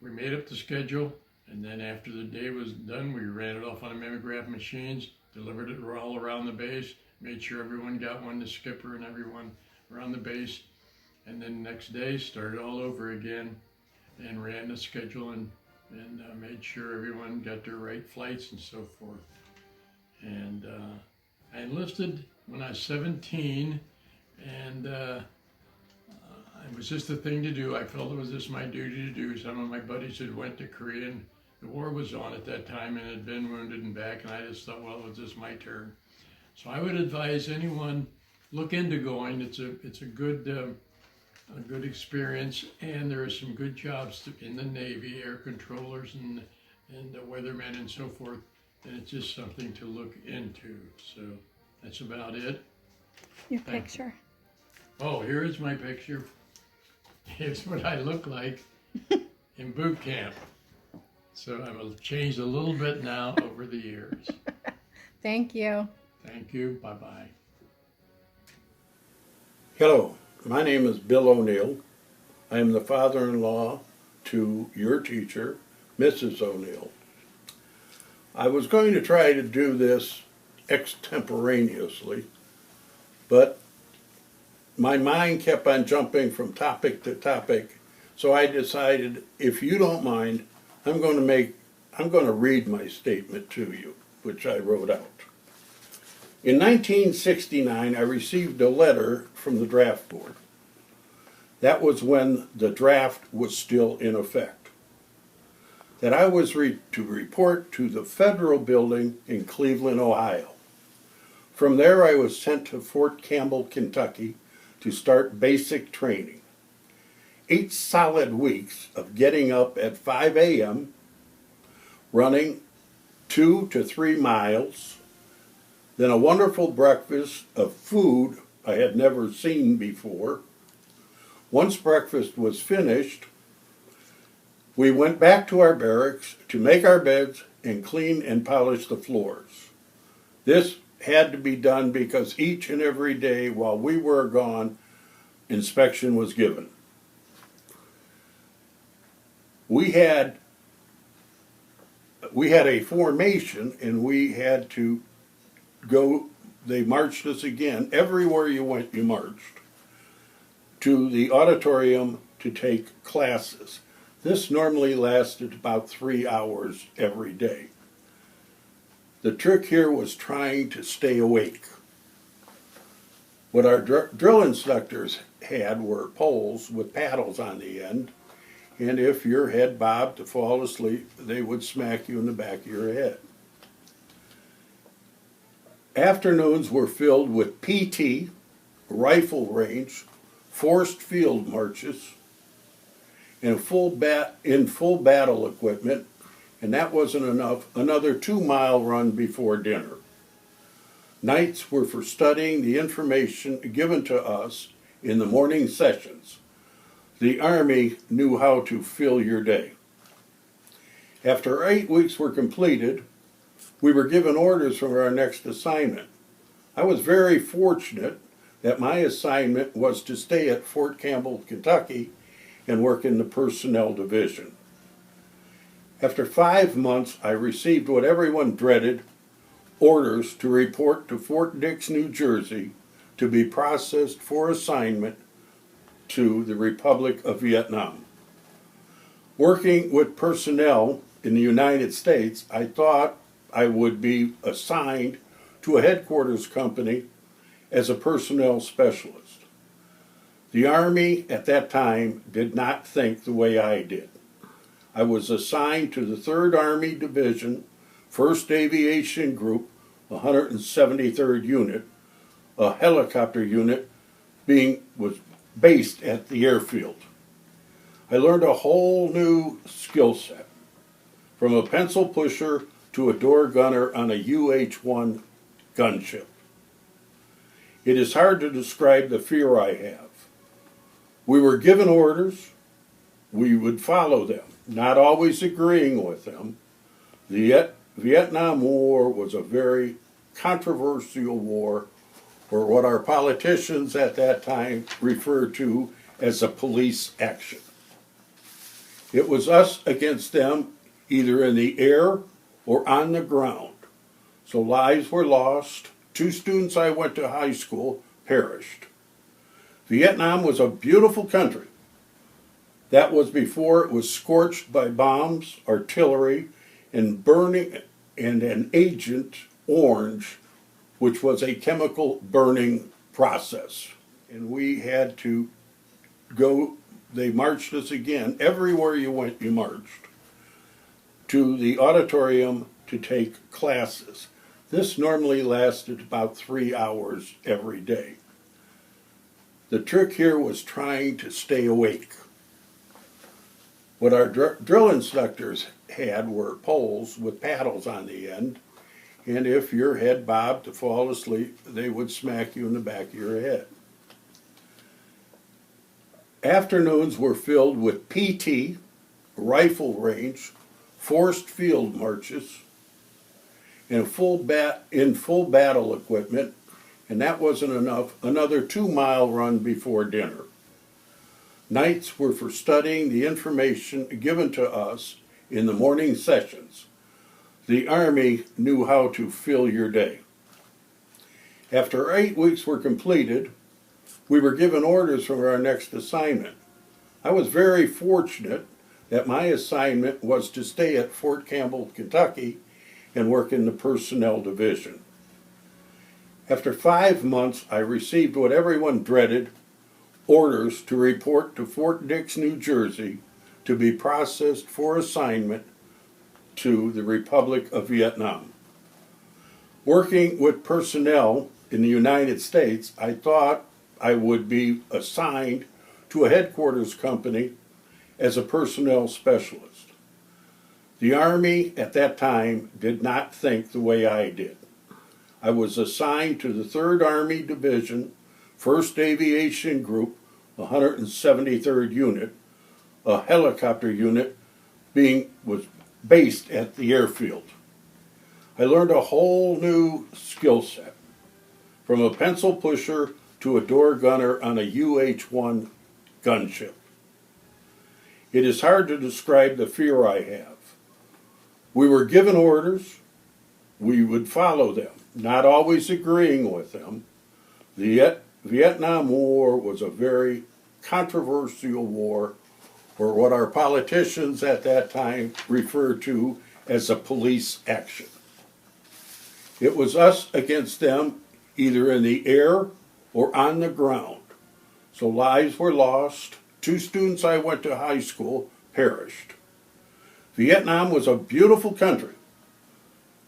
we made up the schedule, and then after the day was done, we ran it off on the mimeograph machines, delivered it all around the base, made sure everyone got one, the skipper and everyone around the base, and then the next day started all over again. and ran the schedule and made sure everyone got their right flights and so forth. And I enlisted when I was 17, and it was just a thing to do. I felt it was just my duty to do. Some of my buddies had went to Korea, and the war was on at that time and had been wounded and back, and I just thought, well, it was just my turn. So I would advise anyone, look into going. It's a good experience, and there are some good jobs in the Navy, air controllers and the weathermen and so forth, and it's just something to look into. So that's about it. Your picture. Oh, here is my picture. Here's what I look like in boot camp. So I've changed a little bit now over the years. Thank you. Thank you. Bye-bye. Hello, my name is Bill O'Neill. I am the father-in-law to your teacher, Mrs. O'Neill. I was going to try to do this extemporaneously, but my mind kept on jumping from topic to topic, so I decided, if you don't mind, I'm going to read my statement to you, which I wrote out. In 1969, I received a letter from the draft board. That was when the draft was still in effect. That I was to report to the federal building in Cleveland, Ohio. From there, I was sent to Fort Campbell, Kentucky, to start basic training. 8 solid weeks of getting up at 5 a.m., running 2 to 3 miles, then a wonderful breakfast of food I had never seen before. Once breakfast was finished, we went back to our barracks to make our beds and clean and polish the floors. This had to be done because each and every day while we were gone, inspection was given. We had a formation, and we had to go. They marched us again. Everywhere you went, you marched to the auditorium to take classes. This normally lasted about 3 hours every day. The trick here was trying to stay awake. What our drill instructors had were poles with paddles on the end, and if your head bobbed to fall asleep, they would smack you in the back of your head. Afternoons were filled with PT, rifle range, forced field marches, and in full battle equipment, and that wasn't enough, another 2-mile run before dinner. Nights were for studying the information given to us in the morning sessions. The Army knew how to fill your day. After 8 weeks were completed, we were given orders for our next assignment. I was very fortunate that my assignment was to stay at Fort Campbell, Kentucky, and work in the personnel division. After 5 months, I received what everyone dreaded, orders to report to Fort Dix, New Jersey, to be processed for assignment to the Republic of Vietnam. Working with personnel in the United States, I thought I would be assigned to a headquarters company as a personnel specialist. The Army at that time did not think the way I did. I was assigned to the 3rd Army Division, 1st Aviation Group, 173rd Unit, a helicopter unit was based at the airfield. I learned a whole new skill set, from a pencil pusher to a door gunner on a UH-1 gunship. It is hard to describe the fear I have. We were given orders, we would follow them, not always agreeing with them. The Vietnam War was a very controversial war, or what our politicians at that time referred to as a police action. It was us against them, either in the air or on the ground. So lives were lost. 2 students I went to high school perished. Vietnam was a beautiful country, That was before it was scorched by bombs, artillery, and burning, and an Agent Orange, which was a chemical burning process. And we had to go, they marched us again. Everywhere you went, you marched to the auditorium to take classes. This normally lasted about 3 hours every day. The trick here was trying to stay awake. What our drill instructors had were poles with paddles on the end, and if your head bobbed to fall asleep, they would smack you in the back of your head. Afternoons were filled with PT, rifle range, forced field marches, and full battle equipment, and that wasn't enough, another 2-mile run before dinner. Nights were for studying the information given to us in the morning sessions. The Army knew how to fill your day. After 8 weeks were completed, we were given orders for our next assignment. I was very fortunate that my assignment was to stay at Fort Campbell, Kentucky, and work in the personnel division. After 5 months, I received what everyone dreaded, orders to report to Fort Dix, New Jersey, to be processed for assignment to the Republic of Vietnam. Working with personnel in the United States, I thought I would be assigned to a headquarters company as a personnel specialist. The Army at that time did not think the way I did. I was assigned to the 3rd Army Division, 1st Aviation Group, 173rd Unit, a helicopter unit was based at the airfield. I learned a whole new skill set, from a pencil pusher to a door gunner on a UH-1 gunship. It is hard to describe the fear I have. We were given orders, we would follow them, not always agreeing with them. The Vietnam War was a very controversial war, or what our politicians at that time referred to as a police action. It was us against them, either in the air or on the ground. So lives were lost. 2 students I went to high school perished. Vietnam was a beautiful country.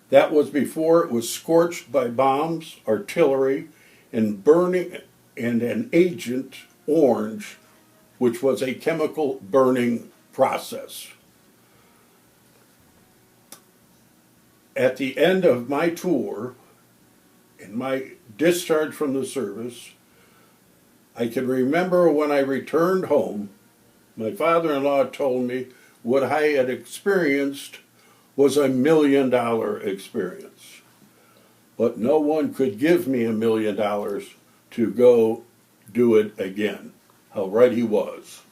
That was before it was scorched by bombs, artillery, and burning, and an Agent Orange, which was a chemical burning process. At the end of my tour, in my discharge from the service, I can remember when I returned home, my father-in-law told me what I had experienced was a $1 million experience. But no one could give me $1 million to go do it again. How right he was.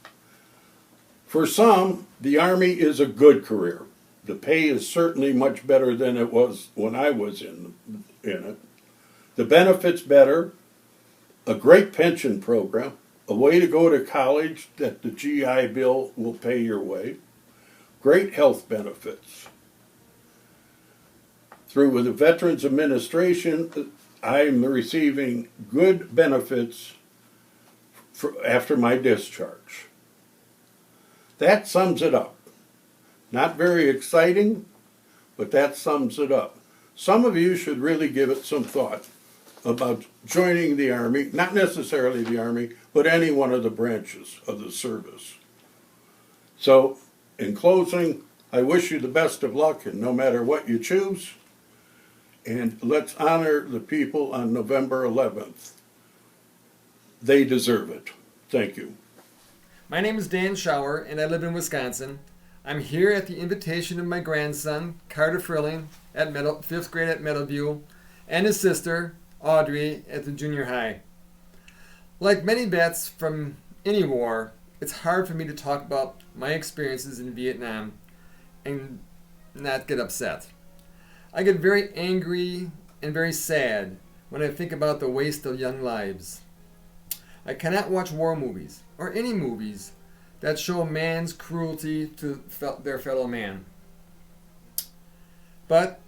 For some, the Army is a good career. The pay is certainly much better than it was when I was in it. The benefits better, a great pension program, a way to go to college that the GI Bill will pay your way, great health benefits. Through the Veterans Administration, I'm receiving good benefits after my discharge. That sums it up. Not very exciting, but that sums it up. Some of you should really give it some thought about joining the Army, not necessarily the Army, but any one of the branches of the service. So, in closing, I wish you the best of luck, and no matter what you choose, and let's honor the people on November 11th. They deserve it. Thank you. My name is Dan Schauer, and I live in Wisconsin. I'm here at the invitation of my grandson, Carter Frilling, at 5th grade at Meadowview, and his sister, Audrey, at the junior high. Like many vets from any war, it's hard for me to talk about my experiences in Vietnam and not get upset. I get very angry and very sad when I think about the waste of young lives. I cannot watch war movies, or any movies, that show man's cruelty to their fellow man. But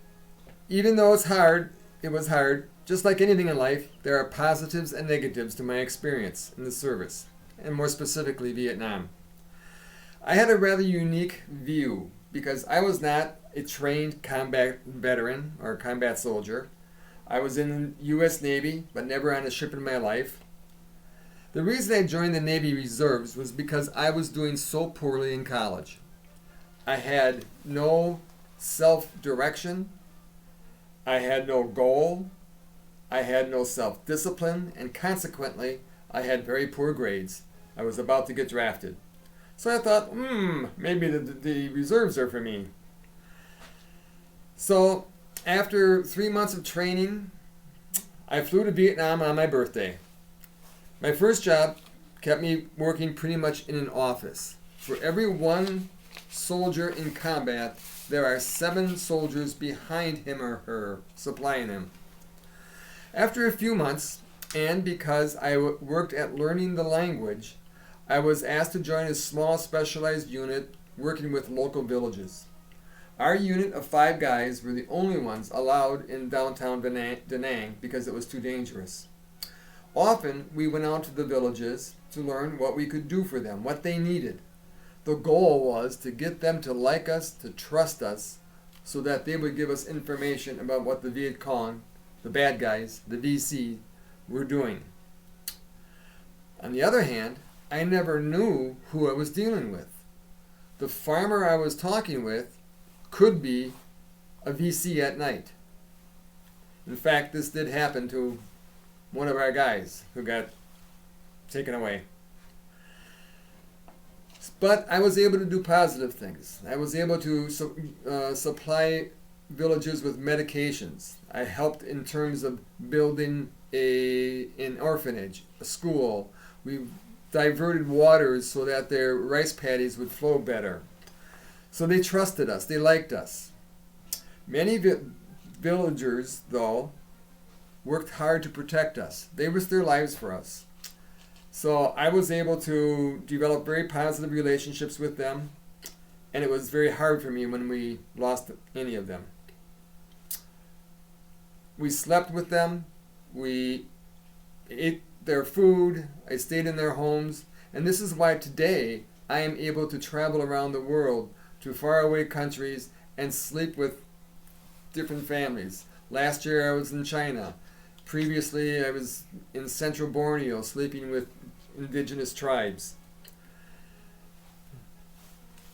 even though it was hard, just like anything in life, there are positives and negatives to my experience in the service, and more specifically Vietnam. I had a rather unique view because I was not a trained combat veteran or combat soldier. I was in the U.S. Navy, but never on a ship in my life. The reason I joined the Navy Reserves was because I was doing so poorly in college. I had no self-direction. I had no goal. I had no self-discipline, and consequently, I had very poor grades. I was about to get drafted. So I thought, maybe the reserves are for me. So after 3 months of training, I flew to Vietnam on my birthday. My first job kept me working pretty much in an office. For every one soldier in combat, there are 7 soldiers behind him or her, supplying him. After a few months, and because I worked at learning the language, I was asked to join a small specialized unit working with local villages. Our unit of 5 guys were the only ones allowed in downtown Da Nang because it was too dangerous. Often, we went out to the villages to learn what we could do for them, what they needed. The goal was to get them to like us, to trust us, so that they would give us information about what the Viet Cong, the bad guys, the VC, were doing. On the other hand, I never knew who I was dealing with. The farmer I was talking with could be a VC at night. In fact, this did happen to one of our guys who got taken away. But I was able to do positive things. I was able to supply villages with medications. I helped in terms of building an orphanage, a school. We diverted waters so that their rice paddies would flow better. So they trusted us. They liked us. Many villagers, though, worked hard to protect us. They risked their lives for us. So I was able to develop very positive relationships with them, and it was very hard for me when we lost any of them. We slept with them. We ate their food. I stayed in their homes. And this is why today I am able to travel around the world to faraway countries and sleep with different families. Last year I was in China. Previously I was in central Borneo sleeping with indigenous tribes.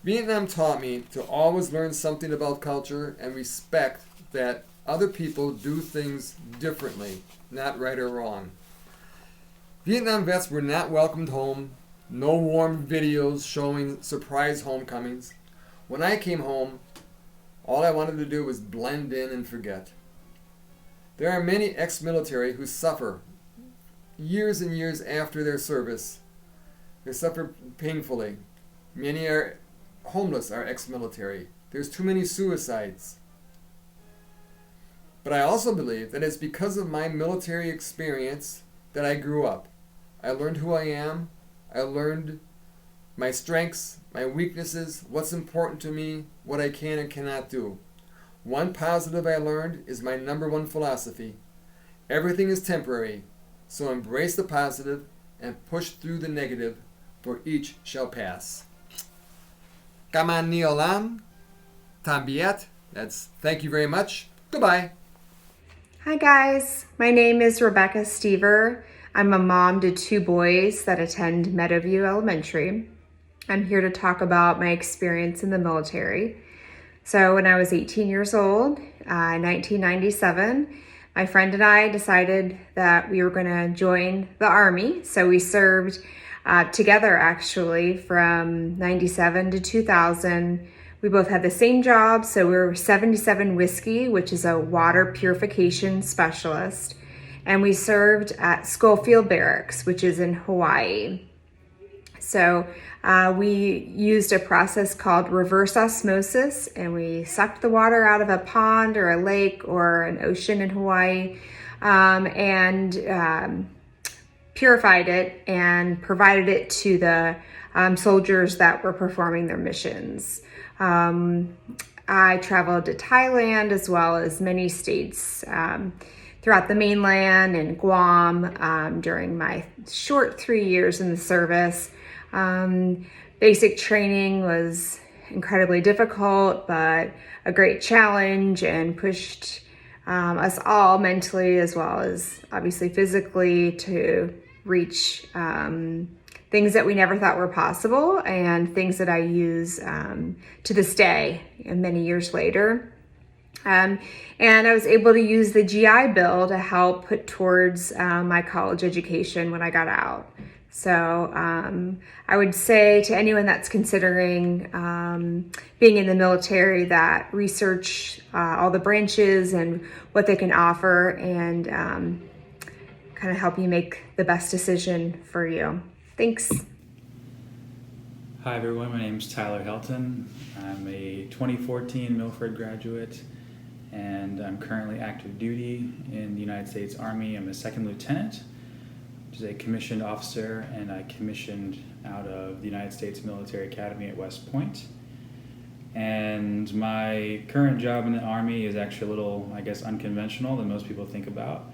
Vietnam taught me to always learn something about culture and respect that other people do things differently, not right or wrong. Vietnam vets were not welcomed home. No warm videos showing surprise homecomings. When I came home, all I wanted to do was blend in and forget. There are many ex-military who suffer years and years after their service. They suffer painfully. Many are homeless, are ex-military. There's too many suicides. But I also believe that it's because of my military experience that I grew up. I learned who I am. I learned my strengths, my weaknesses, what's important to me, what I can and cannot do. One positive I learned is my number one philosophy. Everything is temporary, so embrace the positive and push through the negative, for each shall pass. Kaman Niolam, Tambiat. That's thank you very much. Goodbye. Hi guys, my name is Rebecca Stever. I'm a mom to 2 boys that attend Meadowview Elementary. I'm here to talk about my experience in the military. So when I was 18 years old, 1997, my friend and I decided that we were going to join the Army. So we served together actually from 97 to 2000. We both had the same job. So we were 77 Whiskey, which is a water purification specialist. And we served at Schofield Barracks, which is in Hawaii. So we used a process called reverse osmosis, and we sucked the water out of a pond or a lake or an ocean in Hawaii. purified it and provided it to the soldiers that were performing their missions. I traveled to Thailand as well as many states throughout the mainland and Guam during my short 3 years in the service. Basic training was incredibly difficult, but a great challenge, and pushed us all mentally as well as obviously physically to reach things that we never thought were possible, and things that I use to this day and many years later. And I was able to use the GI Bill to help put towards my college education when I got out. So I would say to anyone that's considering being in the military that research all the branches and what they can offer, and kind of help you make the best decision for you. Thanks. Hi everyone, my name is Tyler Helton. I'm a 2014 Milford graduate, and I'm currently active duty in the United States Army. I'm a second lieutenant, which is a commissioned officer, and I commissioned out of the United States Military Academy at West Point. And my current job in the Army is actually a little, I guess, unconventional than most people think about.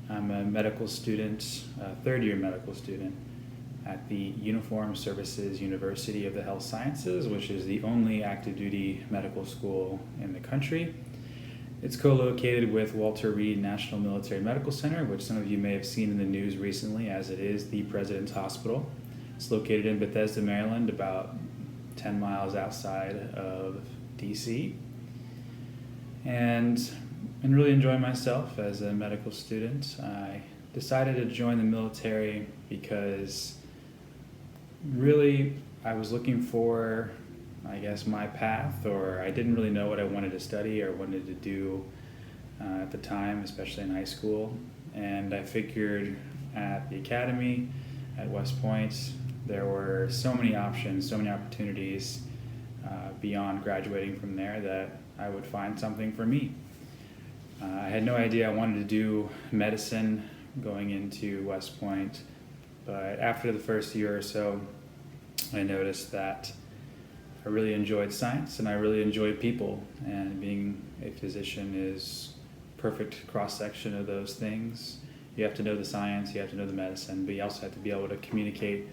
I'm a medical student, a third-year medical student at the Uniformed Services University of the Health Sciences, which is the only active duty medical school in the country. It's co-located with Walter Reed National Military Medical Center, which some of you may have seen in the news recently, as it is the President's Hospital. It's located in Bethesda, Maryland, about 10 miles outside of DC. And I'm really enjoying myself as a medical student. I decided to join the military because really I was looking for, I guess, my path, or I didn't really know what I wanted to study or wanted to do at the time, especially in high school. And I figured at the academy at West Point there were so many options, so many opportunities beyond graduating from there that I would find something for me. I had no idea I wanted to do medicine going into West Point, but after the first year or so I noticed that I really enjoyed science and I really enjoyed people, and being a physician is perfect cross-section of those things. You have to know the science, you have to know the medicine, but you also have to be able to communicate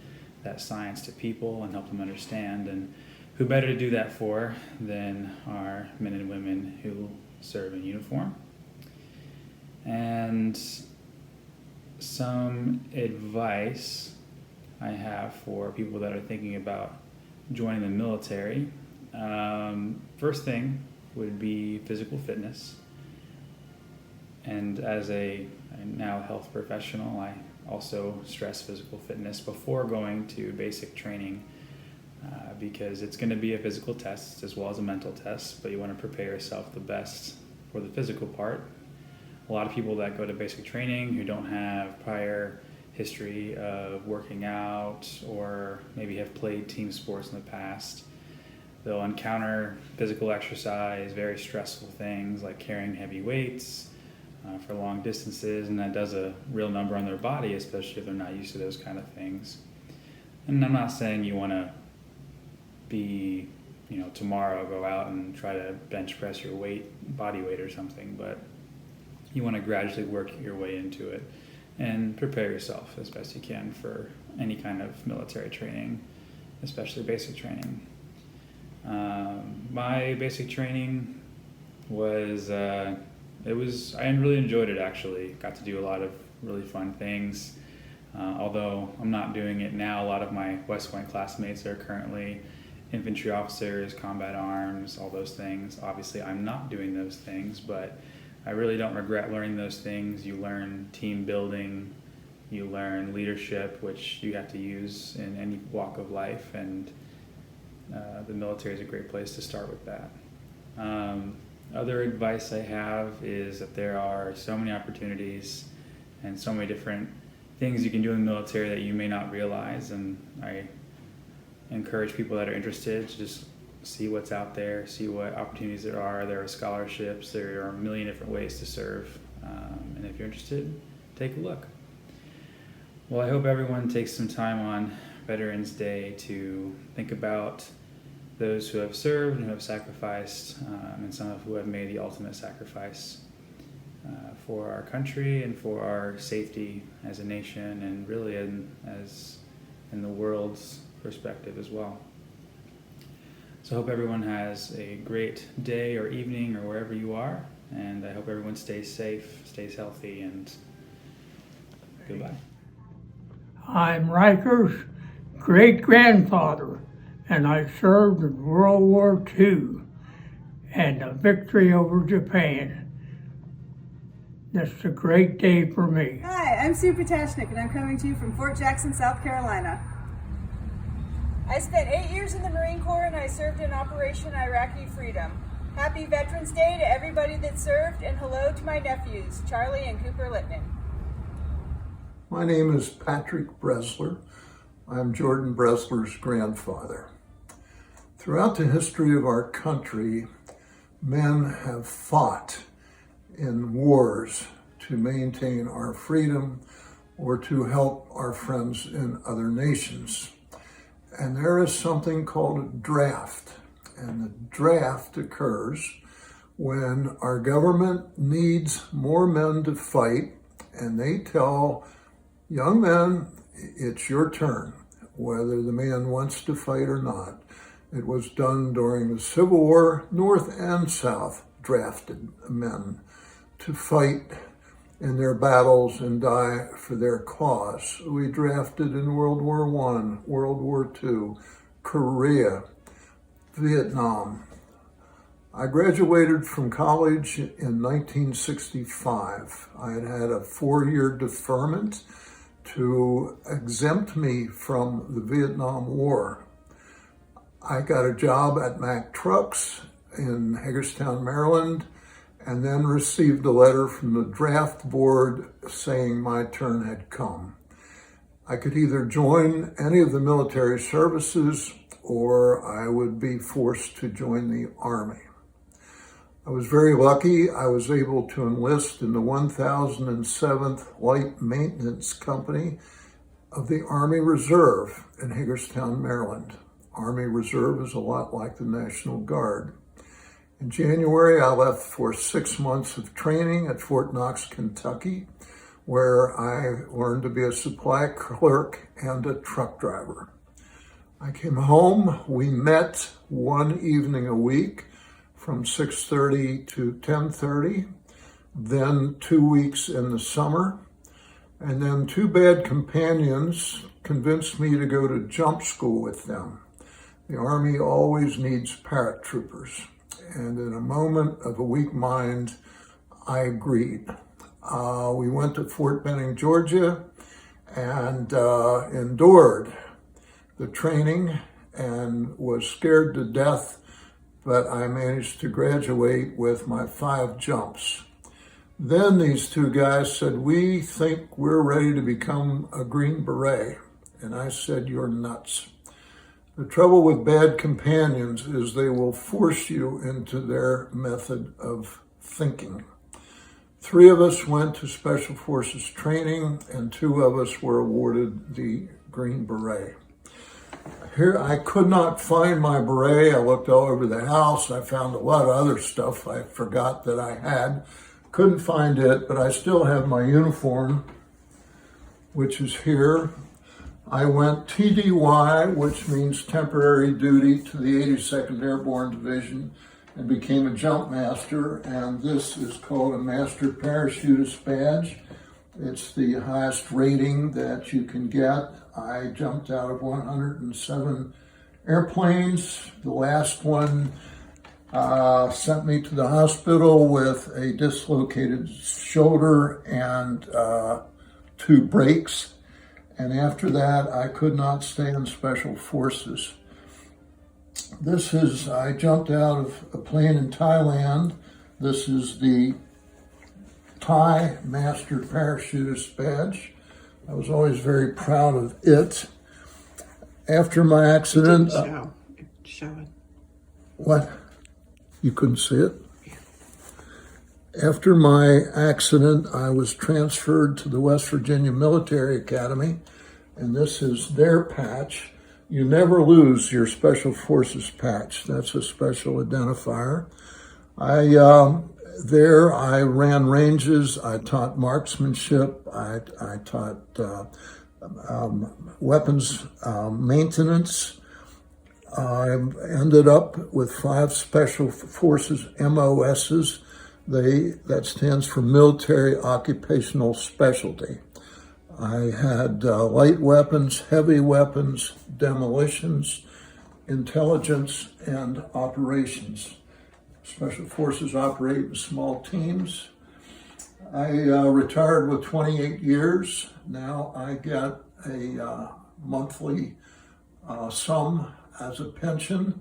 that science to people and help them understand. And who better to do that for than our men and women who serve in uniform? And some advice I have for people that are thinking about joining the military. First thing would be physical fitness. And as a now health professional, I also stress physical fitness before going to basic training, because it's going to be a physical test as well as a mental test, but you want to prepare yourself the best for the physical part. A lot of people that go to basic training who don't have prior history of working out or maybe have played team sports in the past, they'll encounter physical exercise, very stressful things like carrying heavy weights for long distances, and that does a real number on their body, especially if they're not used to those kind of things. And I'm not saying you want to be, tomorrow go out and try to bench press your body weight or something, but you want to gradually work your way into it and prepare yourself as best you can for any kind of military training, especially basic training. My basic training was, I really enjoyed it actually. Got to do a lot of really fun things. Although I'm not doing it now, a lot of my West Point classmates are currently infantry officers, combat arms, all those things. Obviously I'm not doing those things, but I really don't regret learning those things. You learn team building, you learn leadership, which you have to use in any walk of life, and the military is a great place to start with that. Other advice I have is that there are so many opportunities and so many different things you can do in the military that you may not realize, and I encourage people that are interested to just see what's out there, see what opportunities there are. There are scholarships, there are a million different ways to serve, and if you're interested, take a look. Well, I hope everyone takes some time on Veterans Day to think about those who have served and who have sacrificed, and some of who have made the ultimate sacrifice for our country and for our safety as a nation, and really in the world's perspective as well. So I hope everyone has a great day or evening or wherever you are, and I hope everyone stays safe, stays healthy, and goodbye. I'm Riker's great-grandfather, and I served in World War II and the victory over Japan. That's a great day for me. Hi, I'm Sue Potashnik, and I'm coming to you from Fort Jackson, South Carolina. I spent 8 years in the Marine Corps, and I served in Operation Iraqi Freedom. Happy Veterans Day to everybody that served, and hello to my nephews, Charlie and Cooper Littman. My name is Patrick Bresler. I'm Jordan Bresler's grandfather. Throughout the history of our country, men have fought in wars to maintain our freedom or to help our friends in other nations. And there is something called a draft. And the draft occurs when our government needs more men to fight, and they tell young men, it's your turn, whether the man wants to fight or not. It was done during the Civil War. North and South drafted men to fight in their battles and die for their cause. We drafted in World War I, World War II, Korea, Vietnam. I graduated from college in 1965. I had had a 4-year deferment to exempt me from the Vietnam War. I got a job at Mack Trucks in Hagerstown, Maryland, and then received a letter from the draft board saying my turn had come. I could either join any of the military services or I would be forced to join the Army. I was very lucky. I was able to enlist in the 1007th Light Maintenance Company of the Army Reserve in Hagerstown, Maryland. Army Reserve is a lot like the National Guard. In January, I left for 6 months of training at Fort Knox, Kentucky, where I learned to be a supply clerk and a truck driver. I came home. We met one evening a week from 6:30 to 10:30, then 2 weeks in the summer, and then 2 bad companions convinced me to go to jump school with them. The Army always needs paratroopers, and in a moment of a weak mind, I agreed. We went to Fort Benning, Georgia, and endured the training and was scared to death, but I managed to graduate with my 5 jumps. Then these 2 guys said, "We think we're ready to become a Green Beret." And I said, "You're nuts." The trouble with bad companions is they will force you into their method of thinking. 3 of us went to Special Forces training, and 2 of us were awarded the Green Beret. Here, I could not find my beret. I looked all over the house. I found a lot of other stuff I forgot that I had. Couldn't find it, but I still have my uniform, which is here. I went TDY, which means temporary duty, to the 82nd Airborne Division and became a jump master. And this is called a Master Parachutist badge. It's the highest rating that you can get. I jumped out of 107 airplanes. The last one sent me to the hospital with a dislocated shoulder and 2 breaks. And after that, I could not stay in Special Forces. I jumped out of a plane in Thailand. This is the Thai Master Parachutist badge. I was always very proud of it. After my accident... Show it. What? You couldn't see it? After my accident, I was transferred to the West Virginia Military Academy, and this is their patch. You never lose your Special Forces patch. That's a special identifier. There I ran ranges, I taught marksmanship, I taught weapons maintenance. I ended up with 5 Special Forces MOSs. That stands for Military Occupational Specialty. I had light weapons, heavy weapons, demolitions, intelligence, and operations. Special Forces operate in small teams. I retired with 28 years. Now I get a monthly sum as a pension,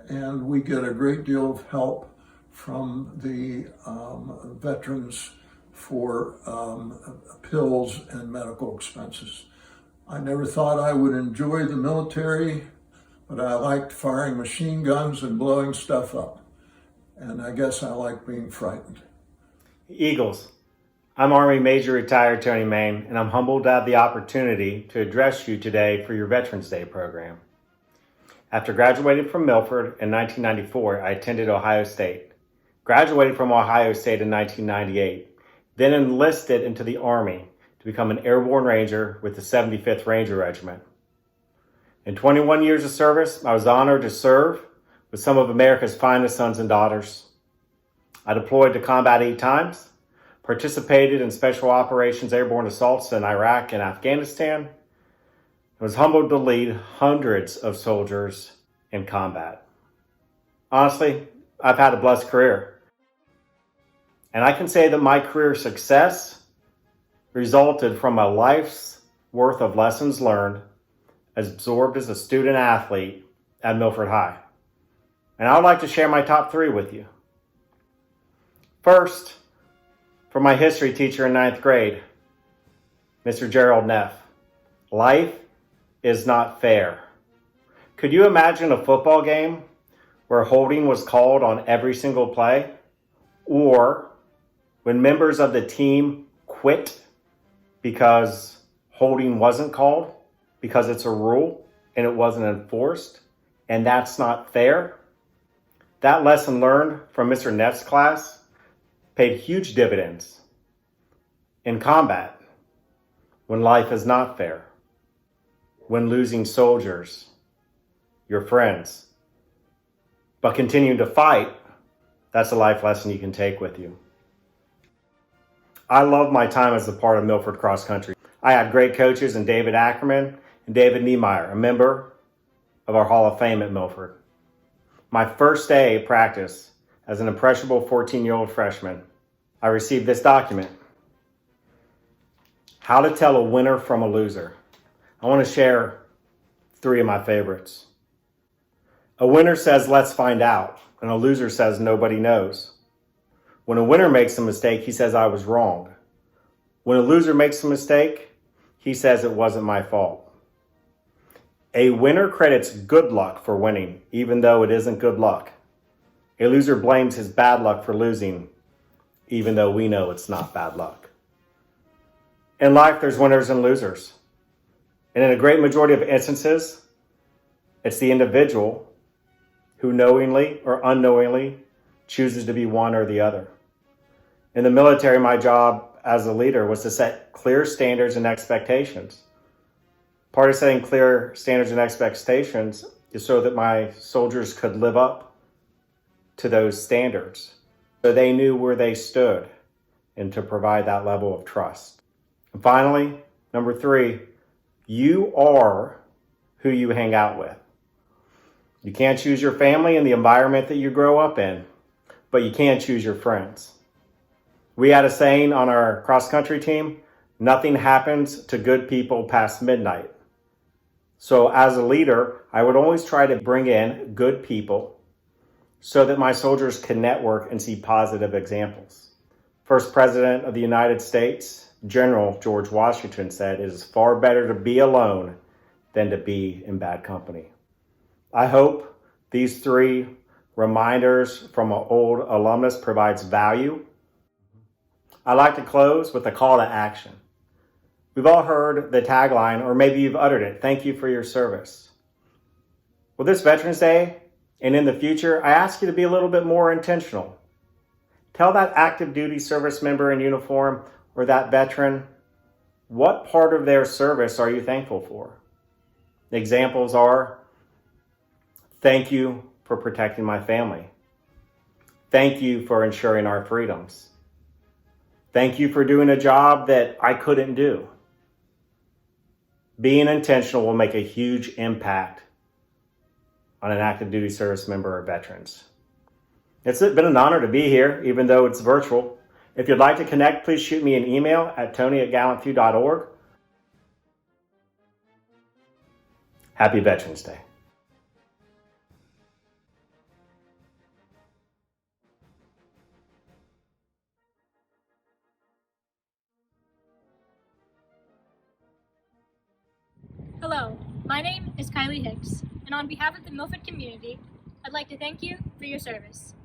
and we get a great deal of help from the veterans for pills and medical expenses. I never thought I would enjoy the military, but I liked firing machine guns and blowing stuff up. And I guess I like being frightened. Eagles. I'm Army Major Retired Tony Main, and I'm humbled to have the opportunity to address you today for your Veterans Day program. After graduating from Milford in 1994, I attended Ohio State. Graduated from Ohio State in 1998, then enlisted into the Army to become an airborne ranger with the 75th Ranger Regiment. In 21 years of service, I was honored to serve with some of America's finest sons and daughters. I deployed to combat 8 times, participated in special operations airborne assaults in Iraq and Afghanistan, and was humbled to lead hundreds of soldiers in combat. Honestly, I've had a blessed career. And I can say that my career success resulted from a life's worth of lessons learned, absorbed as a student athlete at Milford High. And I would like to share my top 3 with you. First, from my history teacher in 9th grade, Mr. Gerald Neff. Life is not fair. Could you imagine a football game where holding was called on every single play? Or when members of the team quit because holding wasn't called, because it's a rule and it wasn't enforced, and that's not fair? That lesson learned from Mr. Neff's class paid huge dividends in combat when life is not fair, when losing soldiers, your friends, but continuing to fight. That's a life lesson you can take with you. I loved my time as a part of Milford Cross Country. I had great coaches in David Ackerman and David Niemeyer, a member of our Hall of Fame at Milford. My first day of practice as an impressionable 14-year-old freshman, I received this document, How to Tell a Winner from a Loser. I want to share 3 of my favorites. A winner says, let's find out, and a loser says, nobody knows. When a winner makes a mistake, he says, I was wrong. When a loser makes a mistake, he says, it wasn't my fault. A winner credits good luck for winning, even though it isn't good luck. A loser blames his bad luck for losing, even though we know it's not bad luck. In life, there's winners and losers. And in a great majority of instances, it's the individual who knowingly or unknowingly chooses to be one or the other. In the military, my job as a leader was to set clear standards and expectations. Part of setting clear standards and expectations is so that my soldiers could live up to those standards, so they knew where they stood, and to provide that level of trust. And finally, number 3, you are who you hang out with. You can't choose your family and the environment that you grow up in, but you can choose your friends. We had a saying on our cross-country team, nothing happens to good people past midnight. So as a leader, I would always try to bring in good people so that my soldiers can network and see positive examples. First President of the United States, General George Washington, said, it is far better to be alone than to be in bad company. I hope these 3 reminders from an old alumnus provides value I'd like to close with a call to action. We've all heard the tagline, or maybe you've uttered it, thank you for your service. Well, this Veterans Day and in the future, I ask you to be a little bit more intentional. Tell that active duty service member in uniform or that veteran, what part of their service are you thankful for? Examples are, thank you for protecting my family. Thank you for ensuring our freedoms. Thank you for doing a job that I couldn't do. Being intentional will make a huge impact on an active duty service member or veterans. It's been an honor to be here, even though it's virtual. If you'd like to connect, please shoot me an email at tony@gallantfew.org. Happy Veterans Day. Hello, my name is Kylie Hicks, and on behalf of the Milford community, I'd like to thank you for your service.